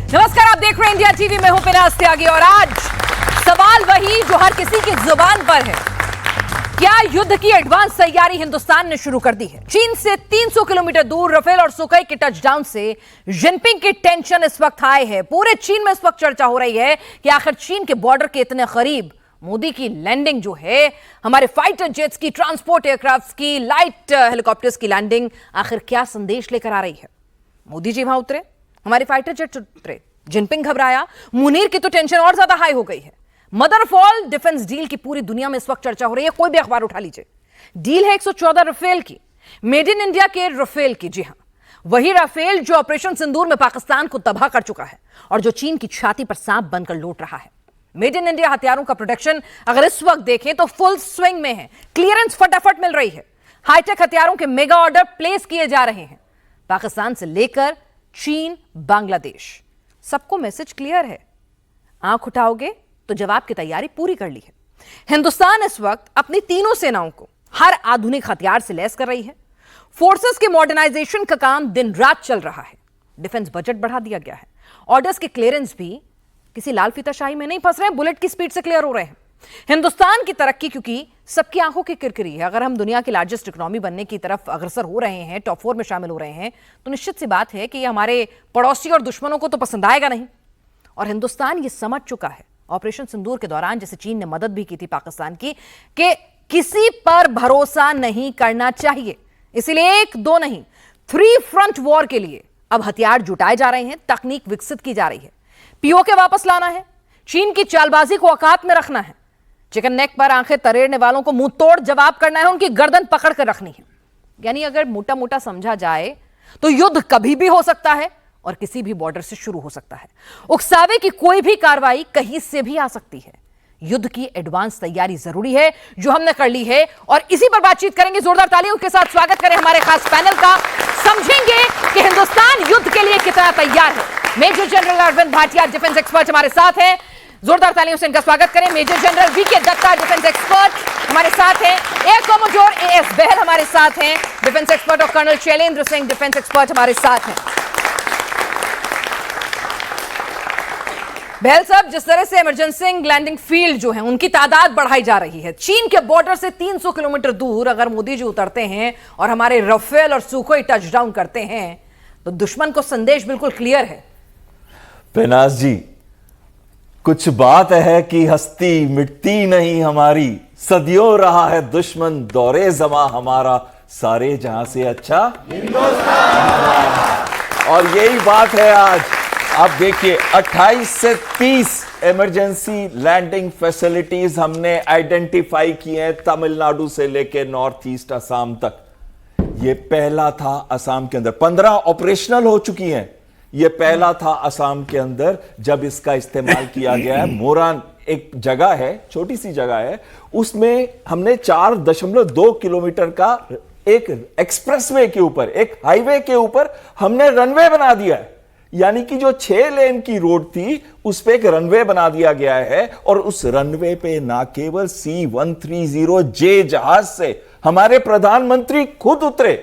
नमस्कार, आप देख रहे हैं इंडिया टीवी में हूं पिनाज त्यागी और आज सवाल वही जो हर किसी की जुबान पर है। क्या युद्ध की एडवांस तैयारी हिंदुस्तान ने शुरू कर दी है? चीन से 300 किलोमीटर दूर राफेल और सुखोई के टचडाउन से जिनपिंग की टेंशन इस वक्त हाई है। पूरे चीन में इस वक्त चर्चा हो रही है कि आखिर चीन के बॉर्डर के इतने करीब मोदी की लैंडिंग जो है, हमारे फाइटर जेट्स की, ट्रांसपोर्ट एयरक्राफ्ट की, लाइट हेलीकॉप्टर्स की लैंडिंग आखिर क्या संदेश लेकर आ रही है? मोदी जी वहां उतरे, हमारे फाइटर जेट उतरे, जिनपिंग घबराया, मुनीर की तो टेंशन और ज्यादा हाई हो गई है। Mother of all defence deal की पूरी दुनिया में इस वक्त चर्चा हो रही है। कोई भी अखबार उठा लीजिए, डील है 114 राफेल की, मेड इन इंडिया के राफेल की। जी हां, वही राफेल जो ऑपरेशन सिंदूर में पाकिस्तान को तबाह कर चुका है और जो चीन की छाती पर सांप बनकर लौट रहा है। मेड इन इंडिया हथियारों का प्रोडक्शन अगर इस वक्त देखें तो फुल स्विंग में है। क्लियरेंस फटाफट मिल रही है। हाईटेक हथियारों के मेगा ऑर्डर प्लेस किए जा रहे हैं, पाकिस्तान से लेकर चीन, बांग्लादेश, सबको मैसेज क्लियर है। आंख उठाओगे तो जवाब की तैयारी पूरी कर ली है। हिंदुस्तान इस वक्त अपनी तीनों सेनाओं को हर आधुनिक हथियार से लैस कर रही है। फोर्सेस के मॉडर्नाइजेशन का काम दिन रात चल रहा है। डिफेंस बजट बढ़ा दिया गया है। ऑर्डर्स के क्लियरेंस भी किसी लाल फीताशाही में नहीं फंस रहे हैं, बुलेट की स्पीड से क्लियर हो रहे हैं। हिंदुस्तान की तरक्की क्योंकि सबकी आंखों की किरकिरी है। अगर हम दुनिया की लार्जेस्ट इकोनॉमी बनने की तरफ अग्रसर हो रहे हैं, टॉप 4 में शामिल हो रहे हैं, तो निश्चित सी बात है कि ये हमारे पड़ोसी और दुश्मनों को तो पसंद आएगा नहीं। और हिंदुस्तान ये समझ चुका है ऑपरेशन सिंदूर के दौरान, जैसे चीन ने मदद भी की थी पाकिस्तान की, कि किसी पर भरोसा नहीं करना चाहिए। इसीलिए 1 2 नहीं, 3 फ्रंट वॉर के लिए अब हथियार जुटाए जा रहे हैं, तकनीक विकसित की जा रही है। पीओके वापस लाना है, चीन की चालबाजी को औकात में रखना है, चिकन नेक पर आंखें तरेड़ने वालों को मुंह तोड़ जवाब करना है, उनकी गर्दन पकड़ कर रखनी है। यानी अगर मोटा मोटा समझा जाए तो युद्ध कभी भी हो सकता है और किसी भी बॉर्डर से शुरू हो सकता है। उकसावे की कोई भी कार्रवाई कहीं से भी आ सकती है। युद्ध की एडवांस तैयारी जरूरी है, जो हमने कर ली है, और इसी पर बातचीत करेंगे। जोरदार तालियों के साथ स्वागत करें हमारे खास पैनल का। समझेंगे कि हिंदुस्तान युद्ध के लिए कितना तैयार है। Major general Arvind Bhatia, defence expert, हमारे साथ हैं। जोरदार तालियों से इनका स्वागत करें। Major general V K Dutta, defence expert, हमारे साथ हैं। एयर कॉमोडोर एएस बहल हमारे साथ हैं, डिफेंस एक्सपर्ट, और colonel Shailendra Singh, defence expert, हमारे साथ हैं। बहल साहब, जिस तरह से इमरजेंसी लैंडिंग फील्ड जो है उनकी तादाद बढ़ाई जा रही है, चीन के बॉर्डर से 300 किलोमीटर दूर अगर मोदी जी उतरते हैं और हमारे राफेल और सुखोई टचडाउन करते हैं तो दुश्मन को संदेश बिल्कुल क्लियर है। पिनाज जी, कुछ बात है कि हस्ती मिटती नहीं हमारी, सदियों रहा है दुश्मन दौरे जमा हमारा, सारे जहां से अच्छा हिंदुस्तान। और यही बात है आज। आप देखिए, 28 से 30 इमरजेंसी लैंडिंग फैसिलिटीज हमने आइडेंटिफाई किए हैं, तमिलनाडु से लेकर नॉर्थ ईस्ट असम तक। ये पहला था असम के अंदर, 15 ऑपरेशनल हो चुकी हैं। ये पहला था असम के अंदर जब इसका इस्तेमाल किया गया है। मोरान एक जगह है, छोटी सी जगह है, उसमें हमने 4.2 किलोमीटर का एक एक्सप्रेसवे के ऊपर, एक हाईवे के ऊपर हमने रनवे बना दिया है। यानी कि जो 6 लेन की रोड थी उस पे एक रनवे बना दिया गया है, और उस रनवे पे ना केवल C-130J जहाज से हमारे प्रधानमंत्री खुद उतरे।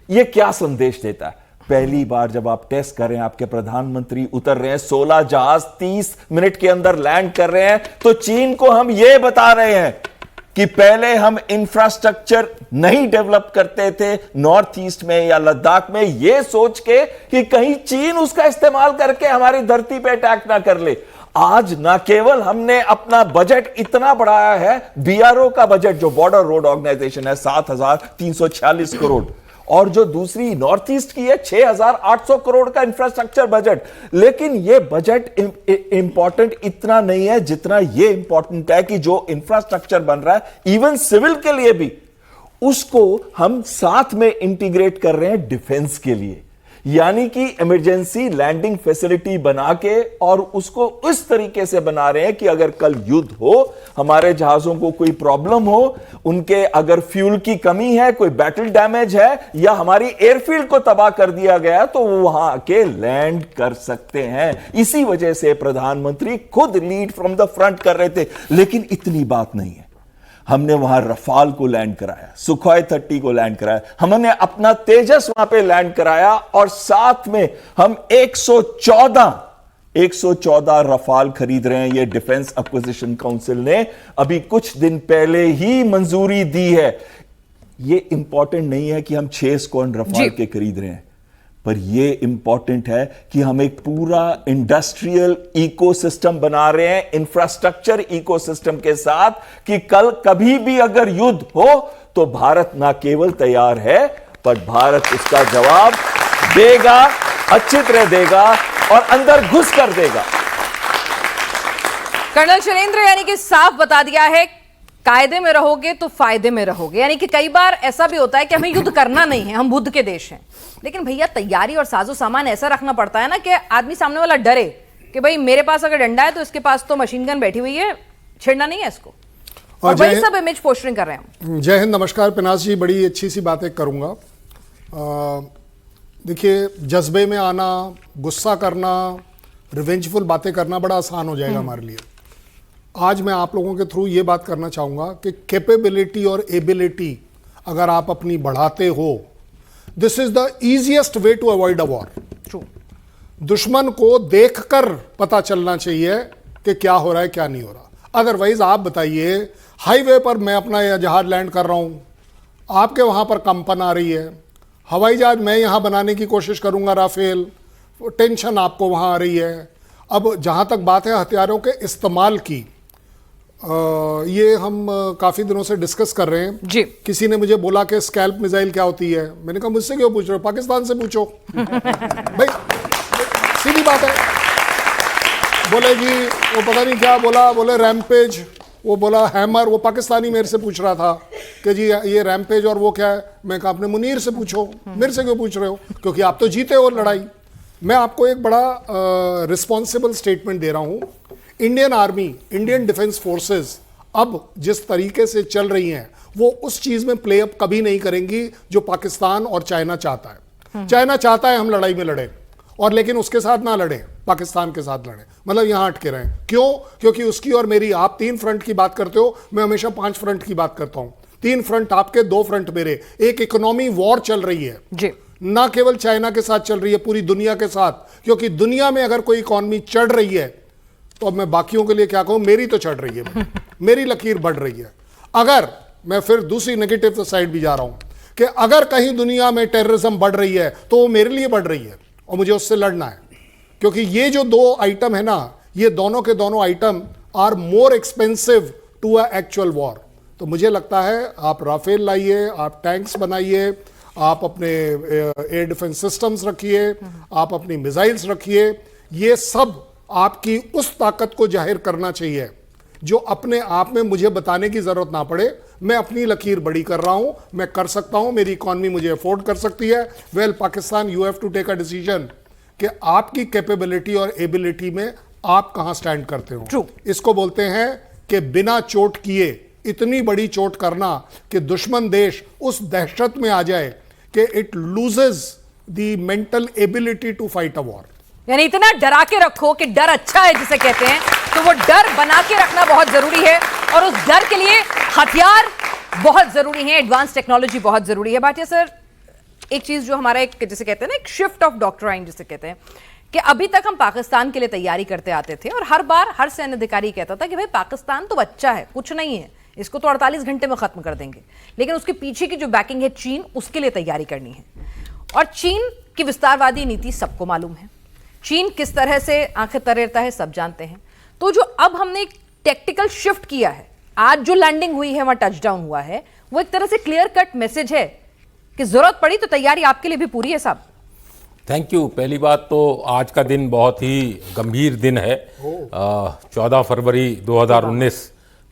ये क्या संदेश देता है? पहली बार जब आप टेस्ट कर रहे हैं, आपके प्रधानमंत्री उतर रहे हैं, 16 जहाज 30 मिनट के अंदर लैंड कर रहे हैं, तो चीन को हम ये बता रहे हैं कि पहले हम इंफ्रास्ट्रक्चर नहीं डेवलप करते थे नॉर्थ ईस्ट में या लद्दाख में, ये सोच के कि कहीं चीन उसका इस्तेमाल करके हमारी धरती पे अटैक ना कर ले। आज ना केवल हमने अपना बजट इतना बढ़ाया है, बीआरओ का बजट जो बॉर्डर रोड ऑर्गेनाइजेशन है 7,346 करोड़, और जो दूसरी नॉर्थ ईस्ट की है 6,800 करोड़ का इंफ्रास्ट्रक्चर बजट। लेकिन ये बजट इंपॉर्टेंट इतना नहीं है जितना ये इंपॉर्टेंट है कि जो इंफ्रास्ट्रक्चर बन रहा है इवन सिविल के लिए भी, उसको हम साथ में इंटीग्रेट कर रहे हैं डिफेंस के लिए। यानी कि इमरजेंसी लैंडिंग फैसिलिटी बना के और उसको उस तरीके से बना रहे हैं कि अगर कल युद्ध हो, हमारे जहाजों को कोई प्रॉब्लम हो, उनके अगर फ्यूल की कमी है, कोई बैटल डैमेज है, या हमारी एयरफील्ड को तबाह कर दिया गया, तो वो वहां के लैंड कर सकते हैं। इसी वजह से प्रधानमंत्री खुद लीड फ्रॉम द फ्रंट कर रहे थे। लेकिन इतनी बात नहीं है, हमने वहां रफाल को लैंड कराया, सुखोई 30 को लैंड कराया, हमने अपना तेजस वहां पे लैंड कराया, और साथ में हम 114 114 रफाल खरीद रहे हैं। ये डिफेंस एक्विजिशन काउंसिल ने अभी कुछ दिन पहले ही मंजूरी दी है। ये इंपॉर्टेंट नहीं है कि हम 6 स्क्वाड्रन रफाल के खरीद रहे हैं, पर यह इंपॉर्टेंट है कि हम एक पूरा इंडस्ट्रियल इकोसिस्टम बना रहे हैं, इंफ्रास्ट्रक्चर इकोसिस्टम के साथ, कि कल कभी भी अगर युद्ध हो तो भारत ना केवल तैयार है, पर भारत उसका जवाब देगा, अच्छी तरह देगा और अंदर घुस कर देगा। कर्नल शैलेंद्र यानी कि साफ बता दिया है, कायदे में रहोगे तो फायदे में रहोगे। यानी कि कई बार ऐसा भी होता है कि हमें युद्ध करना नहीं है, हम बुद्ध के देश हैं, लेकिन भैया तैयारी और साजो सामान ऐसा रखना पड़ता है ना कि आदमी सामने वाला डरे कि भाई मेरे पास अगर डंडा है तो इसके पास तो मशीन गन बैठी हुई है, छेड़ना नहीं है इसको। और वही सब इमेज पोस्टरिंग कर रहे हैं हम। जय हिंद, नमस्कार पिनास जी। बड़ी अच्छी सी बातें करूंगा। देखिए, जज्बे में आना, गुस्सा करना, रिवेंजफुल बातें करना बड़ा आसान हो जाएगा हमारे लिए। आज मैं आप लोगों के थ्रू ये बात करना चाहूँगा कि कैपेबिलिटी और एबिलिटी अगर आप अपनी बढ़ाते हो, this is the easiest way to avoid a war. True. दुश्मन को देखकर पता चलना चाहिए कि क्या हो रहा है क्या नहीं हो रहा। अदरवाइज आप बताइए, हाईवे पर मैं अपना यह जहाज लैंड कर रहा हूँ, आपके वहाँ पर कंपन आ रही है, हवाई जहाज मैं यहाँ बनाने की कोशिश करूँगा राफेल, टेंशन आपको वहाँ आ रही है। अब जहाँ तक बात है हथियारों के इस्तेमाल की, ये हम काफ़ी दिनों से डिस्कस कर रहे हैं जी। किसी ने मुझे बोला कि स्कैल्प मिसाइल क्या होती है। मैंने कहा मुझसे क्यों पूछ रहे हो, पाकिस्तान से पूछो। भाई सीधी बात है। बोले जी वो पता नहीं क्या बोला, बोले रैम्पेज, वो बोला हैमर, वो पाकिस्तानी मेरे से पूछ रहा था कि जी ये रैम्पेज और वो क्या है। मैं कहा आपने मुनीर से पूछो, मेरे से क्यों पूछ रहे हो, क्योंकि आप तो जीते हो लड़ाई। मैं आपको एक बड़ा रिस्पॉन्सिबल स्टेटमेंट दे रहा हूं। Indian army, Indian defence forces अब जिस तरीके से चल रही हैं, वो उस चीज में प्ले अप कभी नहीं करेंगी जो पाकिस्तान और चाइना चाहता है। चाइना चाहता है हम लड़ाई में लड़े, और लेकिन उसके साथ ना लड़े, पाकिस्तान के साथ लड़े, मतलब यहां अटके रहें। क्यों? क्योंकि उसकी और मेरी, आप 3 फ्रंट की बात करते हो, मैं हमेशा 5 फ्रंट की बात करता हूं। 3 फ्रंट आपके, 2 फ्रंट मेरे। एक इकोनॉमी वॉर चल रही है जी, ना केवल चाइना के साथ चल रही है, पूरी दुनिया के साथ। क्योंकि दुनिया में अगर कोई इकॉनमी चढ़ रही है तो अब मैं बाकियों के लिए क्या कहूं, मेरी तो चढ़ रही है, मेरी लकीर बढ़ रही है। अगर मैं फिर दूसरी नेगेटिव साइड भी जा रहा हूं कि अगर कहीं दुनिया में टेररिज्म बढ़ रही है तो वो मेरे लिए बढ़ रही है और मुझे उससे लड़ना है। क्योंकि ये जो 2 आइटम है ना, ये दोनों के दोनों item are more expensive to a actual war. तो मुझे लगता है आप राफेल लाइए, आप टैंक्स बनाइए, आप अपने एयर डिफेंस सिस्टम्स रखिए, आप अपनी मिसाइल्स रखिए। ये सब आपकी उस ताकत को जाहिर करना चाहिए जो अपने आप में मुझे बताने की जरूरत ना पड़े। मैं अपनी लकीर बड़ी कर रहा हूं, मैं कर सकता हूं, मेरी इकॉनमी मुझे अफोर्ड कर सकती है। Well Pakistan, you have to take a decision कि आपकी कैपेबिलिटी और एबिलिटी में आप कहां स्टैंड करते हो। True. इसको बोलते हैं कि बिना चोट किए इतनी बड़ी चोट करना कि दुश्मन देश उस दहशत में आ जाए कि it loses the mental ability to fight a war. यानी इतना डरा के रखो कि डर अच्छा है जिसे कहते हैं, तो वो डर बना के रखना बहुत जरूरी है, और उस डर के लिए हथियार बहुत जरूरी है, एडवांस टेक्नोलॉजी बहुत जरूरी है। भाटिया सर, एक चीज जो हमारा एक जिसे कहते हैं ना, एक शिफ्ट ऑफ डॉक्ट्राइन जिसे कहते हैं, कि अभी तक हम पाकिस्तान के लिए तैयारी करते आते थे और हर बार हर सैन्य अधिकारी कहता था कि भाई पाकिस्तान तो बच्चा है, कुछ नहीं है, इसको तो 48 घंटे में खत्म कर देंगे। लेकिन उसके पीछे की जो बैकिंग है चीन, उसके लिए तैयारी करनी है। और चीन की विस्तारवादी नीति सबको मालूम है, चीन किस तरह से आंखें तरेरता है सब जानते हैं। तो जो अब हमने एक टैक्टिकल शिफ्ट किया है, आज जो लैंडिंग हुई है, वहां टचडाउन हुआ है, वो एक तरह से क्लियर कट मैसेज है कि जरूरत पड़ी तो तैयारी आपके लिए भी पूरी है साहब। Thank you. पहली बात तो आज का दिन बहुत ही गंभीर दिन है। 14 फरवरी 2019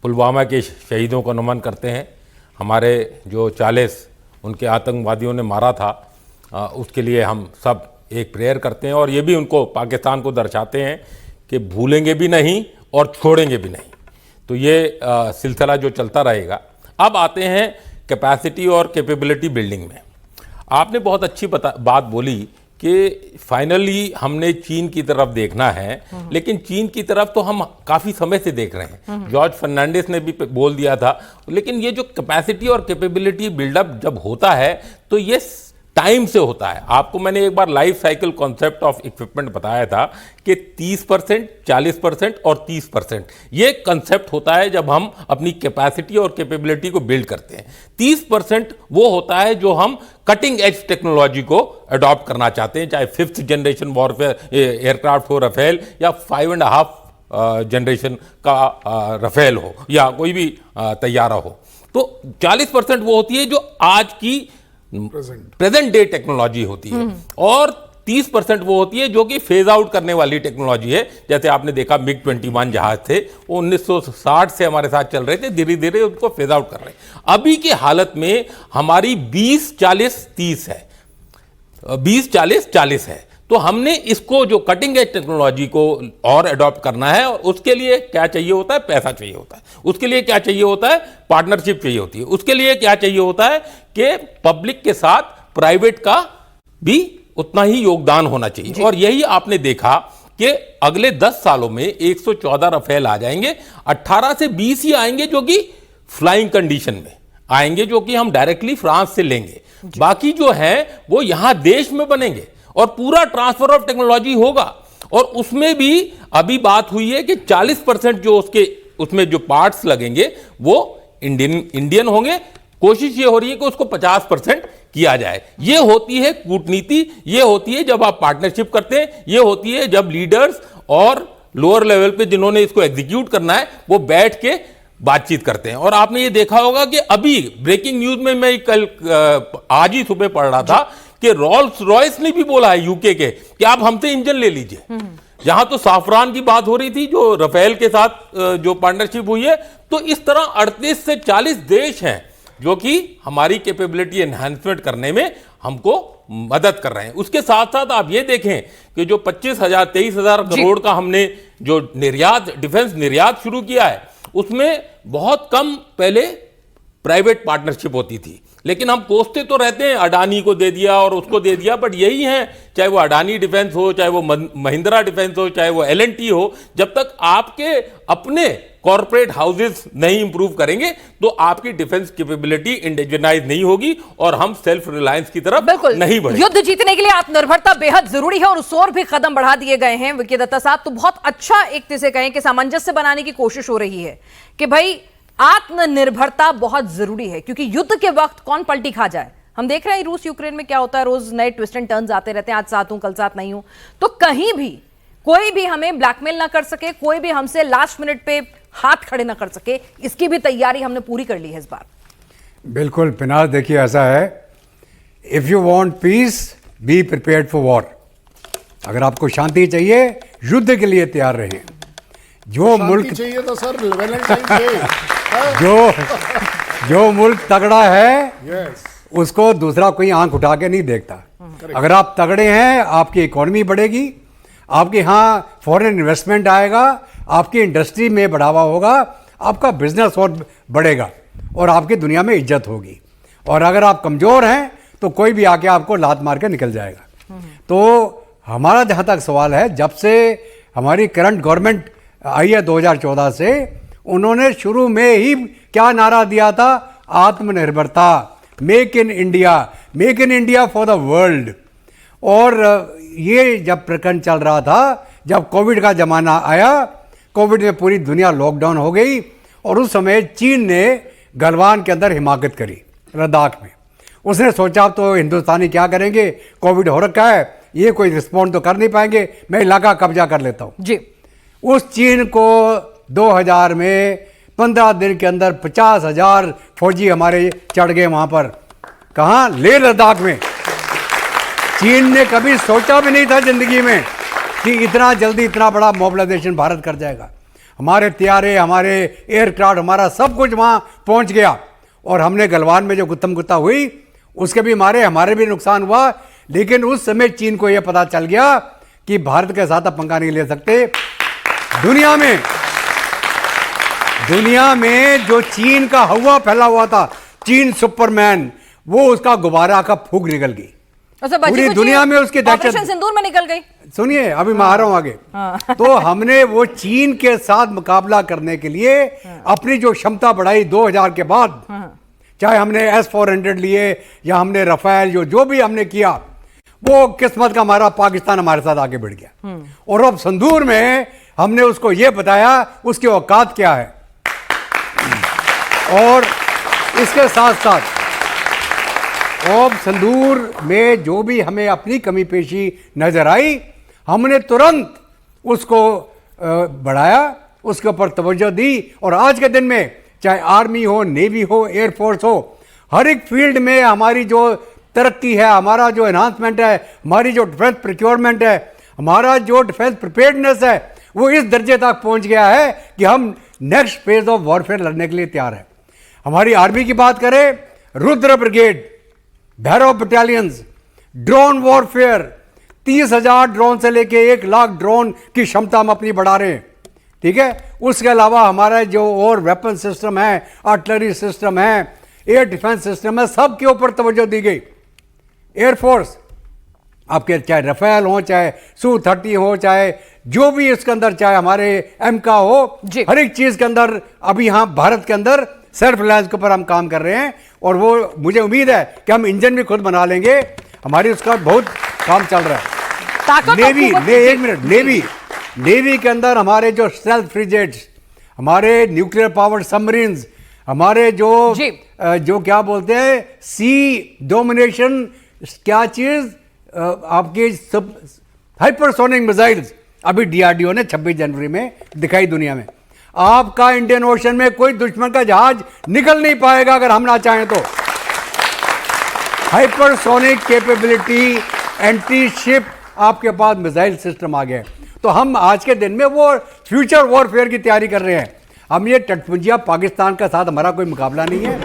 पुलवामा के शहीदों को नमन करते हैं। हमारे जो 40 उनके आतंकवादियों ने मारा था, उसके लिए हम सब एक प्रेयर करते हैं, और ये भी उनको, पाकिस्तान को दर्शाते हैं कि भूलेंगे भी नहीं और छोड़ेंगे भी नहीं। तो ये सिलसिला जो चलता रहेगा। अब आते हैं कैपेसिटी और कैपेबिलिटी बिल्डिंग में। आपने बहुत अच्छी बात बोली कि फाइनली हमने चीन की तरफ देखना है, लेकिन चीन की तरफ तो हम काफ़ी समय से देख रहे हैं। जॉर्ज फर्नांडिस ने भी बोल दिया था। लेकिन ये जो कैपेसिटी और कैपेबिलिटी बिल्डअप जब होता है तो ये टाइम से होता है। आपको मैंने एक बार life cycle concept of equipment बताया था कि 30%, 40% और 30%, ये कंसेप्ट होता है जब हम अपनी कैपेसिटी और कैपेबिलिटी को बिल्ड करते हैं। 30% वो होता है जो हम कटिंग एज टेक्नोलॉजी को अडॉप्ट करना चाहते हैं, चाहे 5th जनरेशन वॉरफेयर एयरक्राफ्ट हो रफेल, या 5.5 जनरेशन का रफेल हो, या कोई भी तैयारा हो। तो 40% वो होती है जो आज की प्रेजेंट डे टेक्नोलॉजी होती है, और 30% वो होती है जो कि फेज आउट करने वाली टेक्नोलॉजी है। जैसे आपने देखा मिग 21 जहाज थे, वो 1960 से हमारे साथ चल रहे थे, धीरे धीरे उनको फेज आउट कर रहे हैं। अभी की हालत में हमारी 20-40-30 है, 20-40-40 है। तो हमने इसको जो कटिंग एज टेक्नोलॉजी को और अडॉप्ट करना है, और उसके लिए क्या चाहिए होता है? पैसा चाहिए होता है। उसके लिए क्या चाहिए होता है? पार्टनरशिप चाहिए होती है। उसके लिए क्या चाहिए होता है कि पब्लिक के साथ प्राइवेट का भी उतना ही योगदान होना चाहिए। और यही आपने देखा कि अगले 10 सालों में 114 रफेल आ जाएंगे, 18 से 20 ही आएंगे जो कि फ्लाइंग कंडीशन में आएंगे, जो कि हम डायरेक्टली फ्रांस से लेंगे। बाकी जो है वो यहां देश में बनेंगे और पूरा ट्रांसफर ऑफ टेक्नोलॉजी होगा। और उसमें भी अभी बात हुई है कि 40% जो उसमें जो पार्ट्स लगेंगे वो इंडियन होंगे। कोशिश ये हो रही है कि उसको 50% किया जाए। ये होती है कूटनीति, ये होती है जब आप पार्टनरशिप करते हैं, ये होती है जब लीडर्स और लोअर लेवल पे जिन्होंने इसको एग्जीक्यूट करना है वो बैठ के बातचीत करते हैं। और आपने ये देखा होगा कि अभी ब्रेकिंग न्यूज में मैं कल आज ही सुबह पढ़ रहा था कि रोल्स रॉयस ने भी बोला है यूके के कि आप हमसे इंजन ले लीजिए। जहां तो साफरान की बात हो रही थी जो रफेल के साथ जो पार्टनरशिप हुई है, तो इस तरह 38 से 40 देश हैं जो कि हमारी कैपेबिलिटी एनहांसमेंट करने में हमको मदद कर रहे हैं। उसके साथ साथ आप ये देखें कि जो 25,000-23,000 करोड़ का हमने जो निर्यात, डिफेंस निर्यात शुरू किया है, उसमें बहुत कम पहले प्राइवेट पार्टनरशिप होती थी, लेकिन हम कोसते तो रहते हैं अडानी को दे दिया और उसको दे दिया, बट यही है, चाहे वो अडानी डिफेंस हो, चाहे वो महिंद्रा डिफेंस हो, चाहे वो L&T हो, जब तक आपके अपने कॉर्पोरेट हाउसेस नहीं इंप्रूव करेंगे तो आपकी डिफेंस कैपेबिलिटी इंडिविजुअलाइज नहीं होगी और हम सेल्फ रिलायंस की तरफ नहीं बढ़ेंगे। युद्ध जीतने के लिए आत्मनिर्भरता बेहद जरूरी है और उस ओर भी कदम बढ़ा दिए गए हैं। विकी दत्ता साहब, तो बहुत अच्छा एक से कहें कि सामंजस्य बनाने की कोशिश हो रही है कि भाई आत्मनिर्भरता बहुत जरूरी है, क्योंकि युद्ध के वक्त कौन पलटी खा जाए। हम देख रहे हैं रूस यूक्रेन में क्या होता है, रोज नए ट्विस्ट एंड टर्न्स आते रहते हैं, आज साथ हूं कल साथ नहीं हूं, तो कहीं भी कोई भी हमें ब्लैकमेल ना कर सके, कोई भी हमसे लास्ट मिनट पे हाथ खड़े ना कर सके, इसकी भी तैयारी हमने पूरी कर ली है इस बार। बिल्कुल पिनाज, देखिए ऐसा है, if you want piece be prepared for war. अगर आपको शांति चाहिए, युद्ध के लिए तैयार रहें। जो मुल्क चाहिए तो सर वैलेंटाइन डे जो मुल्क तगड़ा है यस, उसको दूसरा कोई आंख उठा के नहीं देखता। अगर आप तगड़े हैं, आपकी इकोनॉमी बढ़ेगी, आपके यहाँ फॉरेन इन्वेस्टमेंट आएगा, आपकी इंडस्ट्री में बढ़ावा होगा, आपका बिजनेस और बढ़ेगा और आपकी दुनिया में इज्जत होगी। और अगर आप कमज़ोर हैं तो कोई भी आके आपको लात मार के निकल जाएगा। तो हमारा जहाँ तक सवाल है, जब से हमारी करंट गवर्नमेंट आई है 2014 से, उन्होंने शुरू में ही क्या नारा दिया था? आत्मनिर्भरता, make in India, make in India for the world. और ये जब प्रकरण चल रहा था, जब कोविड का ज़माना आया, कोविड में पूरी दुनिया लॉकडाउन हो गई और उस समय चीन ने गलवान के अंदर हिमाकत करी, लद्दाख में। उसने सोचा अब तो हिंदुस्तानी क्या करेंगे, कोविड हो रखा है, ये कोई रिस्पॉन्ड तो कर नहीं पाएंगे, मैं इलाका कब्जा कर लेता हूँ जी। उस चीन को 2000 में 15 दिन के अंदर 50,000 फौजी हमारे चढ़ गए वहाँ पर। कहाँ? लेह लद्दाख में। चीन ने कभी सोचा भी नहीं था जिंदगी में कि इतना जल्दी इतना बड़ा मोबिलाइजेशन भारत कर जाएगा। हमारे तैयारे, हमारे एयरक्राफ्ट, हमारा सब कुछ वहाँ पहुँच गया और हमने गलवान में जो गुत्तम गुत्ता हुई उसके भी हमारे भी नुकसान हुआ। लेकिन उस समय चीन को यह पता चल गया कि भारत के साथ अब पंगा नहीं ले सकते। दुनिया में जो चीन का हवा फैला हुआ था, चीन सुपरमैन, वो उसका गुब्बारा का फूंक निकल गई। पूरी दुनिया में उसकी ऑपरेशन सिंदूर में निकल गई। सुनिए, अभी मैं आ रहा हूं आगे। तो हमने वो चीन के साथ मुकाबला करने के लिए अपनी जो क्षमता बढ़ाई 2000 के बाद, चाहे हमने S-400 लिए या हमने रफेल जो भी हमने किया, वो किस्मत का हमारा पाकिस्तान हमारे साथ आगे बढ़ गया। और अब संदूर में हमने उसको ये बताया उसकी औकात क्या है। और इसके साथ साथ अब संदूर में जो भी हमें अपनी कमी पेशी नजर आई, हमने तुरंत उसको बढ़ाया, उसके ऊपर तवज्जो दी। और आज के दिन में चाहे आर्मी हो, नेवी हो, एयरफोर्स हो, हर एक फील्ड में हमारी जो तरक्की है, हमारा जो एनहांसमेंट है, हमारी जो डिफेंस प्रोक्योरमेंट है, हमारा जो डिफेंस प्रिपेयर्डनेस है, वो इस दर्जे तक पहुंच गया है कि हम नेक्स्ट फेज ऑफ वॉरफेयर लड़ने के लिए तैयार हैं। हमारी आर्मी की बात करें, Rudra brigade, Bhairav battalions, drone warfare, 30,000 drone से लेके 1 लाख ड्रोन की क्षमता हम अपनी बढ़ा रहे हैं। ठीक है, उसके अलावा हमारा जो और वेपन सिस्टम है, आर्टिलरी सिस्टम है, एयर डिफेंस सिस्टम है, सब के ऊपर तवज्जो दी गई। एयरफोर्स आपके चाहे रफेल हो, चाहे Su-30 हो, चाहे जो भी इसके अंदर, चाहे हमारे एमका हो, हर एक चीज के अंदर अभी यहाँ भारत के अंदर सेल्फ रिलायंस के ऊपर हम काम कर रहे हैं। और वो मुझे उम्मीद है कि हम इंजन भी खुद बना लेंगे, हमारी उसका बहुत काम चल रहा है। नेवी के अंदर हमारे जो स्टेल्थ फ्रिगेट्स, हमारे न्यूक्लियर पावर्ड सबमरीन्स, हमारे जो क्या बोलते हैं सी डोमिनेशन, क्या चीज आपकी सब हाइपरसोनिक मिसाइल्स अभी डीआरडीओ ने 26 जनवरी में दिखाई दुनिया में। आपका इंडियन ओशन में कोई दुश्मन का जहाज निकल नहीं पाएगा अगर हम ना चाहें तो। हाइपरसोनिक कैपेबिलिटी, एंटी शिप, आपके पास मिसाइल सिस्टम आ गए। तो हम आज के दिन में वो फ्यूचर वॉरफेयर की तैयारी कर रहे हैं। हम ये तटपुंजिया पाकिस्तान के साथ हमारा कोई मुकाबला नहीं है।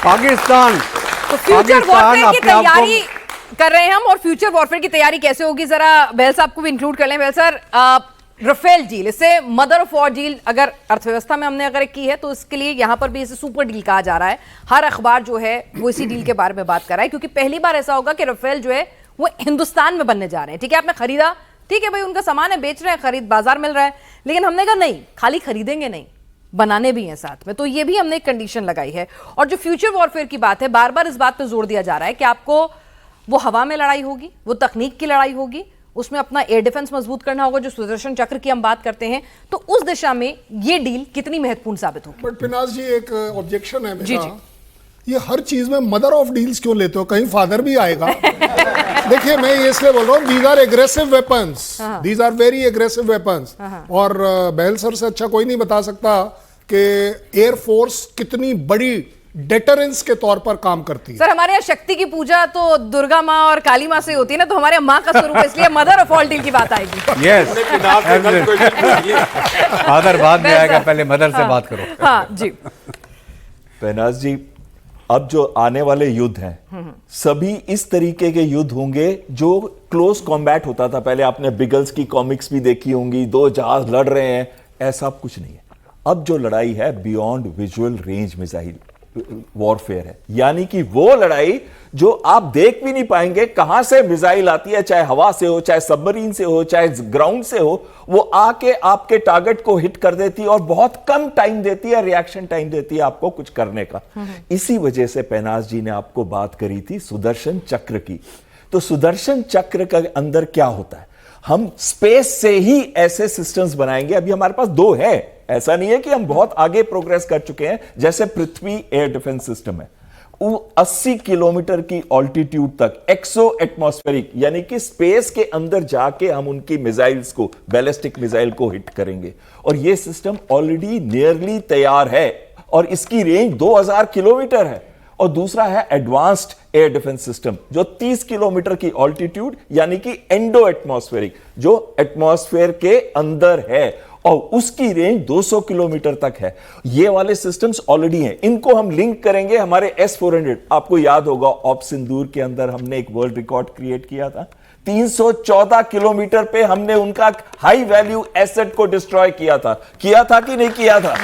पाकिस्तान तो फ्यूचर वॉरफेयर की तैयारी कर रहे हैं हम। और फ्यूचर वॉरफेयर की तैयारी कैसे होगी, जरा बहल साहब को भी इंक्लूड कर लें। बहल सर, रफेल डील, इसे मदर ऑफ वॉर डील अगर अर्थव्यवस्था में हमने अगर की है, तो इसके लिए यहां पर भी इसे सुपर डील कहा जा रहा है। हर अखबार जो है वो इसी डील के बारे में बात कर रहा है, क्योंकि पहली बार ऐसा होगा कि रफेल जो है वो हिंदुस्तान में बनने जा रहे हैं। ठीक है, आपने खरीदा, ठीक है भाई, उनका सामान है, बेच रहे हैं, खरीद बाजार मिल रहा है, लेकिन हमने कहा नहीं, खाली खरीदेंगे नहीं, बनाने भी हैं साथ में। तो ये भी हमने एक कंडीशन लगाई है। और जो फ्यूचर वॉरफेयर की बात है, बार बार इस बात पर जोर दिया जा रहा है कि आपको वो हवा में लड़ाई होगी, वो तकनीक की लड़ाई होगी, उसमें अपना एयर डिफेंस मजबूत करना होगा, जो सुदर्शन चक्र की हम बात करते हैं। तो उस दिशा में ये डील कितनी महत्वपूर्ण साबित होगी? बट पिनाज जी, एक ऑब्जेक्शन है मेरा, ये हर चीज में मदर ऑफ डील्स क्यों लेते हो? कहीं फादर भी आएगा। देखिए, मैं ये इसलिए बोल रहा हूँ, these are aggressive weapons, these are very aggressive weapons. और बहल सर से अच्छा कोई नहीं बता सकता कि एयरफोर्स कितनी बड़ी डेटरेंस के तौर पर काम करती है। सर, हमारे यहाँ शक्ति की पूजा तो दुर्गा माँ और काली माँ से होती है ना, तो हमारे माँ का स्वरूप है, इसलिए मदर ऑफ ऑल डील की बात आएगी। यस, फादर बाद में आएगा, पहले मदर से बात करो। हाँ जी पहनाज जी, अब जो आने वाले युद्ध हैं, सभी इस तरीके के युद्ध होंगे जो क्लोज कॉम्बैट होता था पहले। आपने बिगल्स की कॉमिक्स भी देखी होंगी, 2 जहाज लड़ रहे हैं, ऐसा कुछ नहीं है। अब जो लड़ाई है beyond visual range missile warfare है, यानी कि वो लड़ाई जो आप देख भी नहीं पाएंगे कहां से मिसाइल आती है, चाहे हवा से हो, चाहे सबमरीन से हो, चाहे ग्राउंड से हो, वो आके आपके टारगेट को हिट कर देती है और बहुत कम टाइम देती है, रिएक्शन टाइम देती है आपको कुछ करने का। इसी वजह से पहनाज जी ने आपको बात करी थी सुदर्शन चक्र की। तो सुदर्शन चक्र के अंदर क्या होता है, हम स्पेस से ही ऐसे सिस्टम्स बनाएंगे। अभी हमारे पास 2 है, ऐसा नहीं है कि हम बहुत आगे प्रोग्रेस कर चुके हैं। जैसे पृथ्वी एयर डिफेंस सिस्टम है, वो 80 किलोमीटर की ऑल्टीट्यूड तक एक्सो एटमॉस्फेरिक, यानी कि स्पेस के अंदर जाके हम उनकी मिसाइल्स को, बैलिस्टिक मिसाइल को हिट करेंगे। और ये सिस्टम ऑलरेडी नियरली तैयार है और इसकी रेंज 2000 किलोमीटर है। और दूसरा है एडवांस्ड एयर डिफेंस सिस्टम, जो 30 किलोमीटर की ऑल्टीट्यूड, यानी कि एंडो एटमॉस्फेरिक, जो एटमॉस्फेयर के अंदर है और उसकी रेंज 200 किलोमीटर तक है। ये वाले सिस्टम्स ऑलरेडी हैं, इनको हम लिंक करेंगे हमारे S-400। आपको याद होगा ऑपरेशन सिंदूर के अंदर हमने एक वर्ल्ड रिकॉर्ड क्रिएट किया था, 314 किलोमीटर पे हमने उनका हाई वैल्यू एसेट को डिस्ट्रॉय किया था कि नहीं किया था?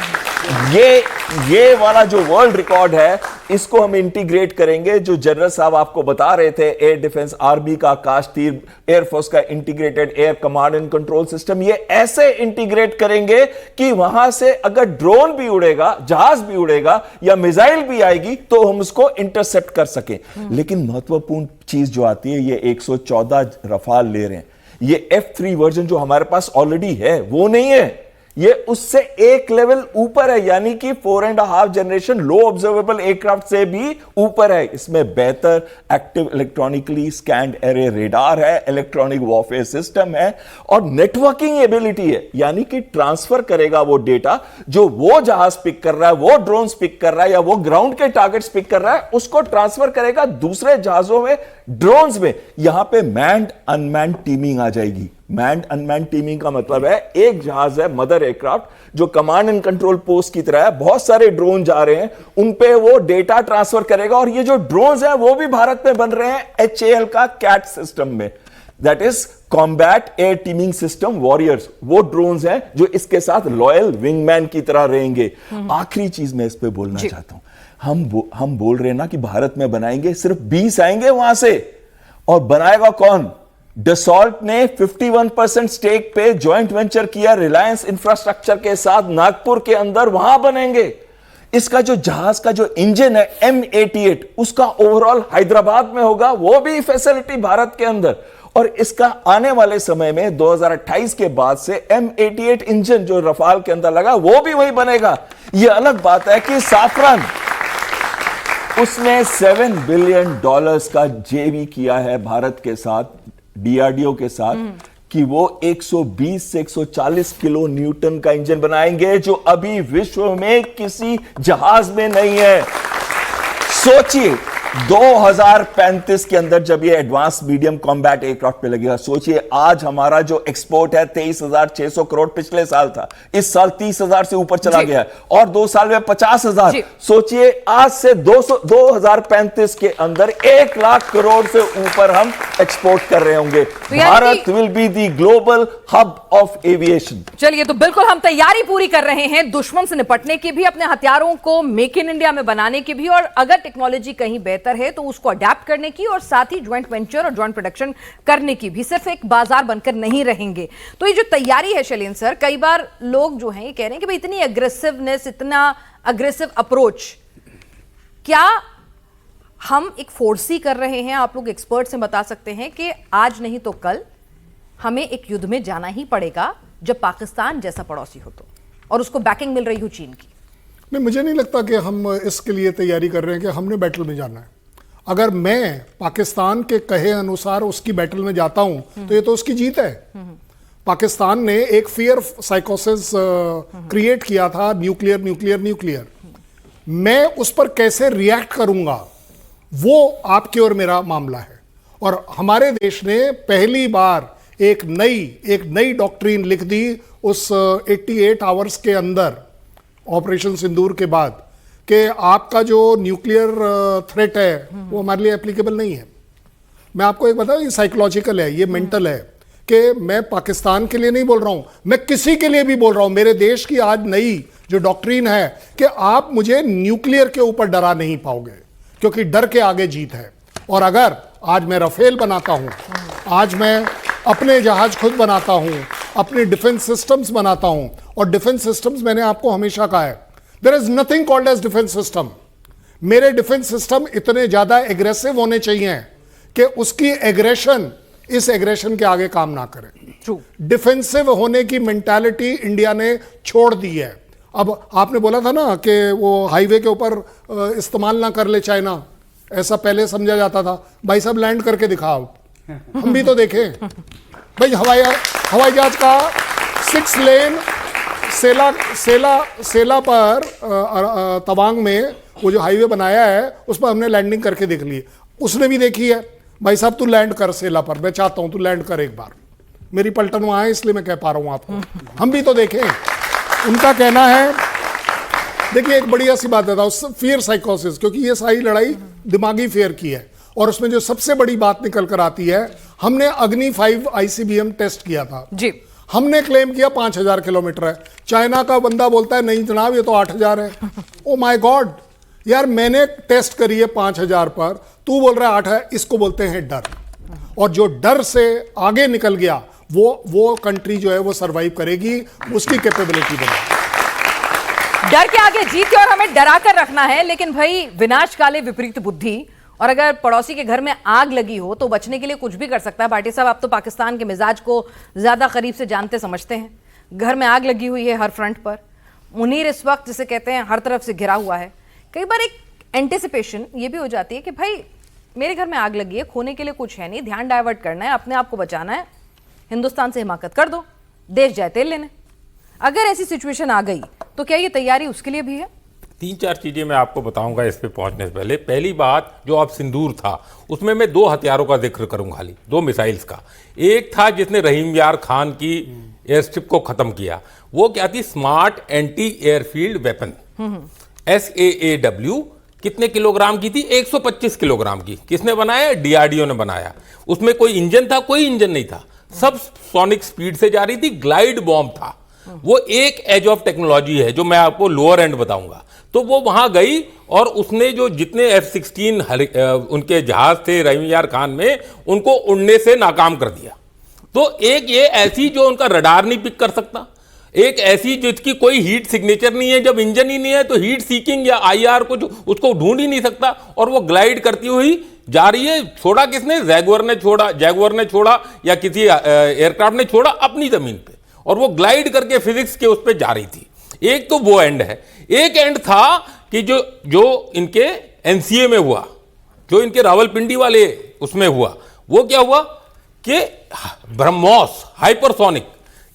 ये वाला जो वर्ल्ड रिकॉर्ड है इसको हम इंटीग्रेट करेंगे, जो जनरल साहब आपको बता रहे थे, एयर डिफेंस, आर्मी का आकाश तीर, एयरफोर्स का integrated air command and control system, ये ऐसे इंटीग्रेट करेंगे कि वहां से अगर ड्रोन भी उड़ेगा, जहाज भी उड़ेगा या मिसाइल भी आएगी तो हम उसको इंटरसेप्ट कर सकें। लेकिन महत्वपूर्ण चीज जो आती है, ये 114 रफाल ले रहे हैं, ये F3 वर्जन जो हमारे पास ऑलरेडी है वो नहीं है, ये उससे एक लेवल ऊपर है, यानी कि 4.5 जनरेशन लो ऑब्जर्वेबल एयरक्राफ्ट से भी ऊपर है। इसमें बेहतर active electronically scanned array radar है, इलेक्ट्रॉनिक वॉरफेयर सिस्टम है और नेटवर्किंग एबिलिटी है, यानी कि ट्रांसफर करेगा वो डेटा जो वो जहाज पिक कर रहा है, वो ड्रोन पिक कर रहा है या वो ग्राउंड के टारगेट्स पिक कर रहा है, उसको ट्रांसफर करेगा दूसरे जहाजों में, ड्रोन्स में। यहां पे मैन्ड अनमैन्ड टीमिंग आ जाएगी। मैन्ड अनमैन्ड टीमिंग का मतलब है एक जहाज है मदर एयरक्राफ्ट जो कमांड एंड कंट्रोल पोस्ट की तरह है, बहुत सारे ड्रोन जा रहे हैं, उन पे वो डेटा ट्रांसफर करेगा और ये जो ड्रोन्स हैं वो भी भारत में बन रहे हैं HAL का कैट सिस्टम में, that is combat air teeming system warriors. वो ड्रोन्स हैं जो इसके साथ लॉयल विंगमैन की तरह रहेंगे। आखिरी चीज मैं इस पे बोलना चाहता हूं, हम बोल रहे हैं ना कि भारत में बनाएंगे, सिर्फ 20 आएंगे वहां से, और बनाएगा कौन? डसॉल्ट ने 51% स्टेक पे जॉइंट वेंचर किया रिलायंस इंफ्रास्ट्रक्चर के साथ नागपुर के अंदर, वहां बनेंगे। इसका जो जहाज का जो इंजन है M88, उसका ओवरऑल हैदराबाद में होगा, वो भी फैसिलिटी भारत के अंदर। और इसका आने वाले समय में 2028 के बाद से M88 इंजन जो रफाल के अंदर लगा वो भी वही बनेगा। यह अलग बात है कि साफरन, उसने $7 बिलियन का जेवी किया है भारत के साथ, DRDO के साथ, कि वो 120 से 140 किलो न्यूटन का इंजन बनाएंगे जो अभी विश्व में किसी जहाज में नहीं है। सोचिए 2035 के अंदर जब ये एडवांस मीडियम कॉम्बैट एयरक्राफ्ट पे लगेगा, सोचिए आज हमारा जो एक्सपोर्ट है 23,600 करोड़ पिछले साल था, इस साल 30,000 से ऊपर चला गया है और 2 साल में 50,000। सोचिए आज से 2035 के अंदर 1 लाख करोड़ से ऊपर हम एक्सपोर्ट कर रहे होंगे। Bharat will be the global hub of aviation. चलिए, तो बिल्कुल हम तैयारी पूरी कर रहे हैं दुश्मन से निपटने की भी, अपने हथियारों को मेक इन इंडिया में बनाने की भी, और अगर टेक्नोलॉजी कहीं बेहतर है तो उसको अडेप्ट करने की, और साथ ही ज्वाइंट वेंचर और ज्वाइंट प्रोडक्शन करने की भी, सिर्फ एक बाजार बनकर नहीं रहेंगे। तो ये जो तैयारी है शैलेंद्र सर, कई बार लोग जो हैं ये कह रहे हैं कि भाई इतनी अग्रेसिवनेस, इतना अग्रेसिव अप्रोच, क्या हम एक फोर्सी कर रहे हैं? आप लोग एक्सपर्ट से बता सकते हैं कि आज नहीं तो कल हमें एक युद्ध में जाना ही पड़ेगा जब पाकिस्तान जैसा पड़ोसी हो तो, और उसको बैकिंग मिल रही हो चीन की। नहीं, मुझे नहीं लगता कि हम इसके लिए तैयारी कर रहे हैं कि हमने बैटल में जाना है। अगर मैं पाकिस्तान के कहे अनुसार उसकी बैटल में जाता हूं तो ये तो उसकी जीत है। पाकिस्तान ने एक फियर साइकोसिस क्रिएट किया था, न्यूक्लियर न्यूक्लियर न्यूक्लियर। मैं उस पर कैसे रिएक्ट करूंगा वो आपके और मेरा मामला है। और हमारे देश ने पहली बार एक नई डॉक्ट्रिन लिख दी उस 88 आवर्स के अंदर, ऑपरेशन सिंदूर के बाद, कि आपका जो न्यूक्लियर थ्रेट है वो हमारे लिए एप्लीकेबल नहीं है। मैं आपको एक बताऊं, ये साइकोलॉजिकल है, ये मेंटल है, कि मैं पाकिस्तान के लिए नहीं बोल रहा हूं, मैं किसी के लिए भी बोल रहा हूं। मेरे देश की आज नई जो डॉक्ट्रिन है कि आप मुझे न्यूक्लियर के ऊपर डरा नहीं पाओगे, क्योंकि डर के आगे जीत है। और अगर आज मैं राफेल बनाता हूं, आज मैं अपने जहाज खुद बनाता हूं, अपने डिफेंस सिस्टम्स बनाता हूं, और डिफेंस सिस्टम्स मैंने आपको हमेशा कहा है, there is nothing called as defence system. मेरे डिफेंस सिस्टम इतने ज्यादा एग्रेसिव होने चाहिए कि उसकी एग्रेशन इस एग्रेशन के आगे काम ना करे। डिफेंसिव होने की मेंटालिटी इंडिया ने छोड़ दी है। अब आपने बोला था ना कि वो हाईवे के ऊपर इस्तेमाल ना कर ले चाइना, ऐसा पहले समझा जाता था। भाई साहब लैंड करके दिखाओ, हम भी तो देखें। भाई हवाई जहाज का 6 लेन सेला पर तवांग में वो जो हाईवे बनाया है उस पर हमने लैंडिंग करके देख ली, उसने भी देखी है। भाई साहब तू लैंड कर सेला पर, मैं चाहता हूं तू लैंड कर एक बार। मेरी पलटन वहां है इसलिए मैं कह पा रहा हूं आपको, हम भी तो देखें। उनका कहना है, देखिए एक बढ़िया सी बात है, फियर साइकोसिस, क्योंकि ये सारी लड़ाई दिमागी फियर की है। और उसमें जो सबसे बड़ी बात निकल कर आती है, हमने अग्नि 5 ICBM टेस्ट किया था जी। हमने क्लेम किया 5000 किलोमीटर है, चाइना का बंदा बोलता है नहीं जनाब ये तो 8000 है। ओ माय गॉड यार, मैंने टेस्ट करी है 5000 पर, तू बोल रहा है 8 है। इसको बोलते हैं डर। और जो डर से आगे निकल गया वो कंट्री जो है वो सरवाइव करेगी, उसकी कैपेबिलिटी बनेगी। डर के आगे जीत के और हमें डरा कर रखना है, लेकिन भाई विनाश काले विपरीत बुद्धि, और अगर पड़ोसी के घर में आग लगी हो तो बचने के लिए कुछ भी कर सकता है। भाटी साहब, आप तो पाकिस्तान के मिजाज को ज्यादा करीब से जानते समझते हैं। घर में आग लगी हुई है हर फ्रंट पर, मुनीर इस वक्त जिसे कहते हैं हर तरफ से घिरा हुआ है। कई बार एक एंटिसिपेशन ये भी हो जाती है कि भाई मेरे घर में आग लगी है, खोने के लिए कुछ है नहीं, ध्यान डाइवर्ट करना है, अपने आप को बचाना है, हिंदुस्तान से हिमाकत कर दो, देश जाए तेल लेने। अगर ऐसी सिचुएशन आ गई तो क्या ये तैयारी उसके लिए भी है? 3-4 चीजें मैं आपको बताऊंगा इस पे पहुंचने से पहले। पहली बात, जो अब सिंदूर था उसमें मैं 2 हथियारों का जिक्र करूंगा, खाली 2 मिसाइल्स का। एक था जिसने रहीम यार खान की एयरस्ट्रिप को खत्म किया, वो क्या थी, smart anti airfield weapon, SAAW। कितने किलोग्राम की थी? 125 किलोग्राम की। किसने बनाया? DRDO ने बनाया। उसमें कोई इंजन था? कोई इंजन नहीं था, सब सोनिक स्पीड से जा रही थी, ग्लाइड बॉम्ब था। वो एक एज ऑफ टेक्नोलॉजी है जो मैं आपको लोअर एंड बताऊंगा। तो वो वहां गई और उसने जो जितने F-16 उनके जहाज थे रहीम यार खान में, उनको उड़ने से नाकाम कर दिया। तो एक ये ऐसी जो उनका रडार नहीं पिक कर सकता, एक ऐसी जिसकी कोई हीट सिग्नेचर नहीं है, जब इंजन ही नहीं है तो हीट सीकिंग या IR को उसको ढूंढ ही नहीं सकता, और वो ग्लाइड करती हुई जा रही है। छोड़ा किसने? जैगुआर ने छोड़ा या किसी एयरक्राफ्ट ने छोड़ा अपनी जमीन पे, और वो ग्लाइड करके फिजिक्स के उस पर जा रही थी। एक तो वो एंड है। एक एंड था कि जो इनके NCA में हुआ, जो इनके रावलपिंडी वाले उसमें हुआ, वो क्या हुआ कि ब्रह्मोस हाइपरसोनिक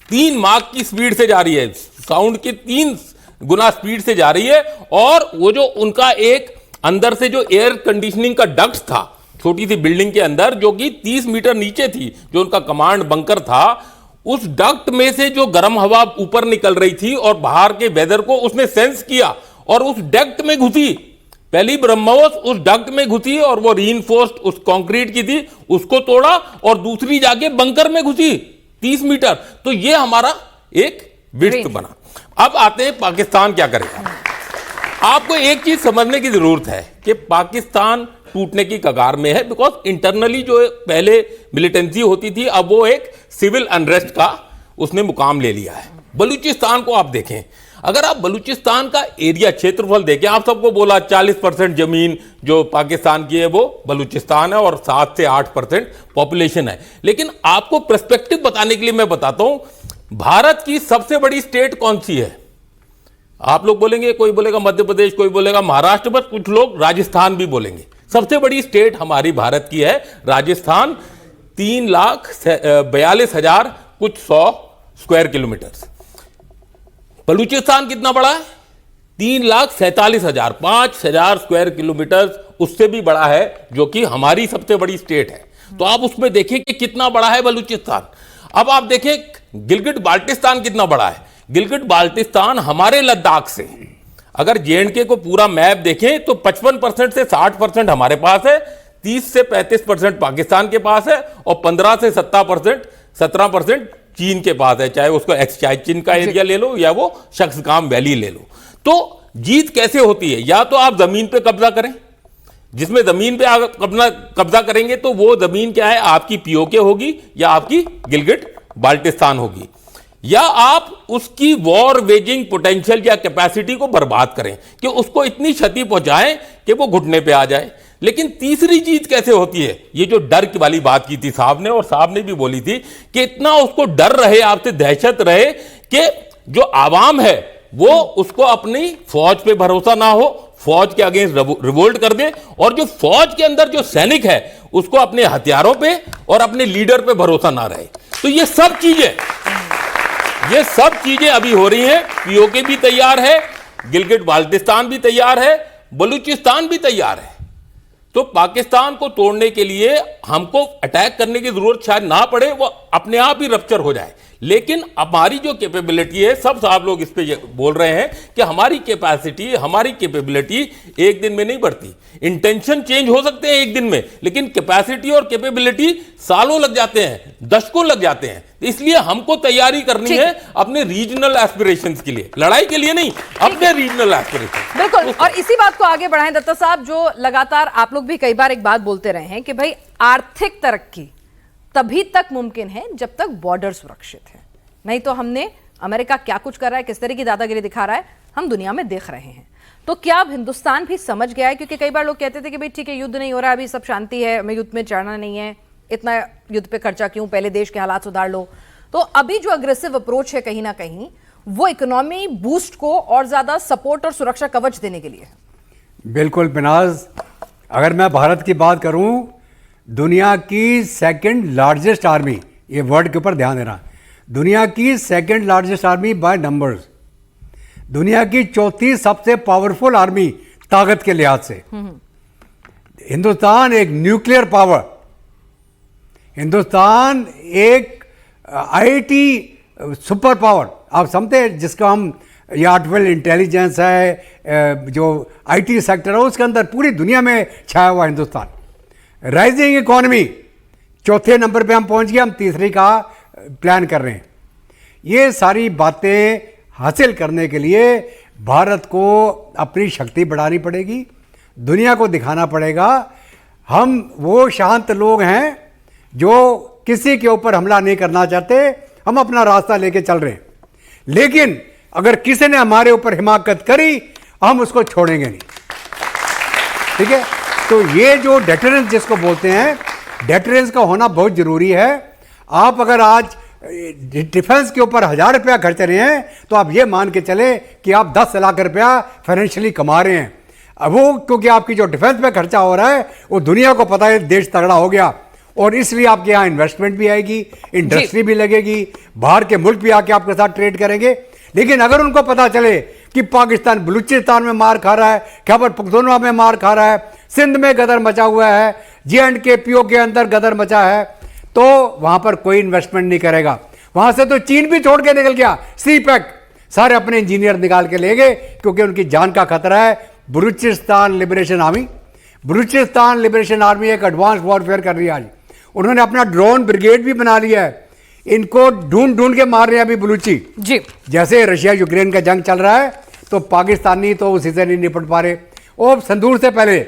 3 माक की स्पीड से जा रही है, साउंड के 3 गुना स्पीड से जा रही है। और वो जो उनका एक अंदर से जो एयर कंडीशनिंग का डक्ट था छोटी सी बिल्डिंग के अंदर, जो कि 30 मीटर नीचे थी, जो उनका कमांड बंकर था, उस डक्ट में से जो गर्म हवा ऊपर निकल रही थी और बाहर के वेदर को उसने सेंस किया और उस डक्ट में घुसी। पहली ब्रह्मोस उस डक्ट में घुसी और वो रीइंफोर्स्ड उस कंक्रीट की थी, उसको तोड़ा, और दूसरी जाके बंकर में घुसी 30 मीटर। तो ये हमारा एक विड्थ बना। अब आते हैं पाकिस्तान क्या करेगा। आपको एक चीज समझने की जरूरत है कि पाकिस्तान टूटने की कगार में है, बिकॉज इंटरनली जो पहले मिलिटेंसी होती थी, अब वो एक सिविल अनरेस्ट का उसने मुकाम ले लिया है। बलूचिस्तान को आप देखें, अगर आप बलूचिस्तान का एरिया क्षेत्रफल देखें, आप सबको बोला 40% जमीन जो पाकिस्तान की है वो बलूचिस्तान है और 7 से 8% पॉपुलेशन है। लेकिन आपको पर्सपेक्टिव बताने के लिए मैं बताता हूं, भारत की सबसे बड़ी स्टेट कौन सी है? आप लोग बोलेंगे, कोई बोलेगा मध्य प्रदेश, कोई बोलेगा महाराष्ट्र, बस कुछ लोग राजस्थान भी बोलेंगे। सबसे बड़ी स्टेट हमारी भारत की है राजस्थान, 3,42,000 कुछ 100 स्क्वायर किलोमीटर। बलूचिस्तान कितना बड़ा है? 3,47,000, 5,000 स्क्वायर किलोमीटर उससे भी बड़ा है, जो कि हमारी सबसे बड़ी स्टेट है। तो आप उसमें देखें कि कितना बड़ा है बलूचिस्तान। अब आप देखें गिलगिट बाल्टिस्तान कितना बड़ा है। गिलगिट बाल्टिस्तान हमारे लद्दाख से, अगर JNK को पूरा मैप देखें तो 55% से 60% हमारे पास है, 30 से 35% पाकिस्तान के पास है, और 15 से 17% चीन के पास है, चाहे उसको एक्सचाइचिन का एरिया ले लो या वो शख्सगाम वैली ले लो। तो जीत कैसे होती है? या तो आप जमीन पे कब्जा करें, जिसमें जमीन पे आप कब्जा करेंगे तो वो जमीन क्या है, आपकी POK होगी या आपकी गिलगिट बाल्टिस्तान होगी, या आप उसकी वॉर वेजिंग पोटेंशियल या कैपेसिटी को बर्बाद करें कि उसको इतनी क्षति पहुंचाएं कि वो घुटने पे आ जाए। लेकिन तीसरी चीज कैसे होती है? ये जो डर की वाली बात की थी साहब ने, और साहब ने भी बोली थी कि इतना उसको डर रहे, आपसे दहशत रहे कि जो आवाम है वो उसको अपनी फौज पे भरोसा ना हो, फौज के अगेंस्ट रिवोल्ट कर दे, और जो फौज के अंदर जो सैनिक है उसको अपने हथियारों पे और अपने लीडर पे भरोसा ना रहे। तो ये सब चीजें अभी हो रही हैं। POK भी तैयार है, गिलगिट बाल्टिस्तान भी तैयार है, बलूचिस्तान भी तैयार है। तो पाकिस्तान को तोड़ने के लिए हमको अटैक करने की जरूरत शायद ना पड़े, वो अपने आप ही रप्चर हो जाए। लेकिन हमारी जो कैपेबिलिटी है, सब आप लोग इस पे बोल रहे हैं कि हमारी कैपेसिटी, हमारी कैपेबिलिटी एक दिन में नहीं बढ़ती। इंटेंशन चेंज हो सकते हैं एक दिन में, लेकिन कैपेसिटी और कैपेबिलिटी सालों लग जाते हैं, दशकों लग जाते हैं। इसलिए हमको तैयारी करनी है अपने रीजनल एस्पिरेशंस के लिए, लड़ाई के लिए नहीं, अपने रीजनल एस्पिरेशंस। बिल्कुल। और इसी बात को आगे बढ़ाएं दत्ता साहब, जो लगातार आप लोग भी कई बार एक बात बोलते रहे हैं कि भाई आर्थिक तरक्की तभी तक मुमकिन है जब तक बॉर्डर सुरक्षित है, नहीं तो हमने अमेरिका क्या कुछ कर रहा है, किस तरह की दादागिरी दिखा रहा है, हम दुनिया में देख रहे हैं। तो क्या अब हिंदुस्तान भी समझ गया है? क्योंकि कई बार लोग कहते थे कि भाई ठीक है, युद्ध नहीं हो रहा, अभी सब शांति है, हमें युद्ध में चढ़ना नहीं है, इतना युद्ध पे खर्चा क्यों, पहले देश के हालात सुधार लो। तो अभी जो अग्रेसिव अप्रोच है कहीं ना कहीं वो इकोनॉमी बूस्ट को और ज्यादा सपोर्ट और सुरक्षा कवच देने के लिए है। बिल्कुल बिनाज, अगर मैं भारत की बात करूं, दुनिया की सेकंड लार्जेस्ट आर्मी, ये वर्ड के ऊपर ध्यान देना, दुनिया की second largest army by numbers, दुनिया की चौथी सबसे पावरफुल आर्मी ताकत के लिहाज से। हिंदुस्तान एक न्यूक्लियर पावर, हिंदुस्तान एक आईटी सुपर पावर, आप समझते हैं, जिसका हम ये आर्टिफिशियल इंटेलिजेंस है, जो आईटी सेक्टर है, उसके अंदर पूरी दुनिया में छाया हुआ हिंदुस्तान। राइजिंग इकोनॉमी, चौथे नंबर पे हम पहुंच गए, हम तीसरी का प्लान कर रहे हैं। ये सारी बातें हासिल करने के लिए भारत को अपनी शक्ति बढ़ानी पड़ेगी, दुनिया को दिखाना पड़ेगा हम वो शांत लोग हैं जो किसी के ऊपर हमला नहीं करना चाहते, हम अपना रास्ता लेके चल रहे हैं। लेकिन अगर किसी ने हमारे ऊपर हिमाकत करी, हम उसको छोड़ेंगे नहीं, ठीक है। तो ये जो डेटरेंस जिसको बोलते हैं, डेटरेंस का होना बहुत जरूरी है। आप अगर आज डिफेंस के ऊपर 1000 रुपया खर्च रहे हैं, तो आप ये मान के चले कि आप 10 लाख रुपया फाइनेंशियली कमा रहे हैं। अब वो क्योंकि आपकी जो डिफेंस पे खर्चा हो रहा है, वो दुनिया को पता है देश तगड़ा हो गया, और इसलिए आपके यहाँ इन्वेस्टमेंट भी आएगी, इंडस्ट्री भी लगेगी, बाहर के मुल्क भी आके आपके साथ ट्रेड करेंगे। लेकिन अगर उनको पता चले कि पाकिस्तान बलूचिस्तान में मार खा रहा है, खैबर पख्तूनख्वा में मार खा रहा है, सिंध में गदर मचा हुआ है, J&K PO के अंदर गदर मचा है, तो वहां पर कोई इन्वेस्टमेंट नहीं करेगा। वहां से तो चीन भी छोड़ के निकल गया, CPEC सारे अपने इंजीनियर निकाल के ले गए, क्योंकि उनकी जान का खतरा है। Balochistan liberation army, Balochistan liberation army एक एडवांस वॉरफेयर कर रही है आज। उन्होंने अपना ड्रोन ब्रिगेड भी बना लिया है, इनको ढूंढ ढूंढ के मार रहे हैं अभी बलूची जी। जैसे रशिया यूक्रेन का जंग चल रहा है, तो पाकिस्तानी तो उसी से नहीं निपट पा रहे। और संदूर से पहले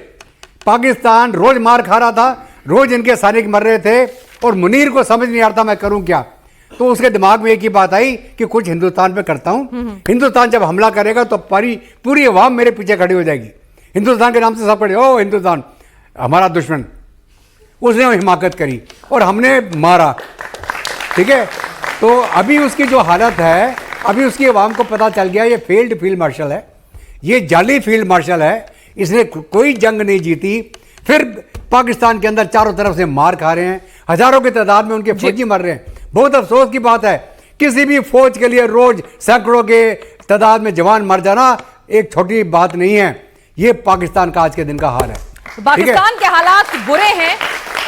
पाकिस्तान रोज मार खा रहा था, रोज इनके सैनिक मर रहे थे, और मुनीर को समझ नहीं आता मैं करूं क्या। तो उसके दिमाग में एक ही बात आई कि कुछ हिंदुस्तान पे करता हूं, हिंदुस्तान जब हमला करेगा तो पूरी अवाम मेरे पीछे खड़ी हो जाएगी, हिंदुस्तान के नाम से सब खड़े, ओ हिंदुस्तान हमारा दुश्मन। उसने हिमाकत करी और हमने मारा, ठीक है। तो अभी उसकी जो हालत है, अभी उसकी अवाम को पता चल गया ये फेल्ड फील्ड मार्शल है, ये जाली फील्ड मार्शल है, इसने कोई जंग नहीं जीती। फिर पाकिस्तान के अंदर चारों तरफ से मार खा रहे हैं, हजारों की तादाद में उनके फौजी मर रहे हैं। बहुत अफसोस की बात है, किसी भी फौज के लिए रोज सैकड़ों के तादाद में जवान मर जाना एक छोटी बात नहीं है। ये पाकिस्तान का आज के दिन का हाल है। पाकिस्तान के हालात बुरे हैं,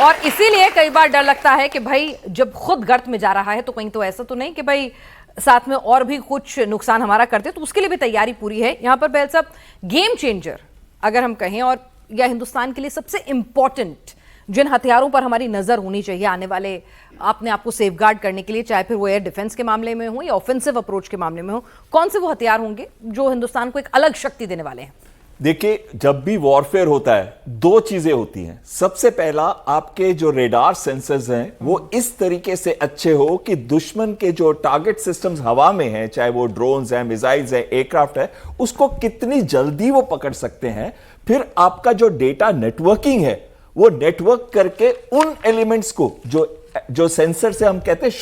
और इसीलिए कई बार डर लगता है कि भाई जब खुद गर्त में जा रहा है तो कहीं तो ऐसा तो नहीं कि भाई साथ में और भी कुछ नुकसान हमारा करते, तो उसके लिए भी तैयारी पूरी है। यहां पर पहले सब गेम चेंजर अगर हम कहें, और या हिंदुस्तान के लिए सबसे इंपॉर्टेंट जिन हथियारों पर हमारी नजर होनी चाहिए आने वाले अपने आप को सेफगार्ड करने के लिए, चाहे फिर वो एयर डिफेंस के मामले में हो या ऑफेंसिव अप्रोच के मामले में हो, कौन से वो हथियार होंगे जो हिंदुस्तान को एक अलग शक्ति देने वाले हैं? देखिए, जब भी वॉरफेयर होता है दो चीजें होती हैं। सबसे पहला, आपके जो रेडार सेंसर्स हैं वो इस तरीके से अच्छे हो कि दुश्मन के जो टारगेट सिस्टम्स हवा में हैं, चाहे वो ड्रोन्स हैं, मिसाइल्स हैं, एयरक्राफ्ट है, उसको कितनी जल्दी वो पकड़ सकते हैं। फिर आपका जो डेटा नेटवर्किंग है, वो नेटवर्क करके उन एलिमेंट्स को जो सेंसर से हम कहते हैं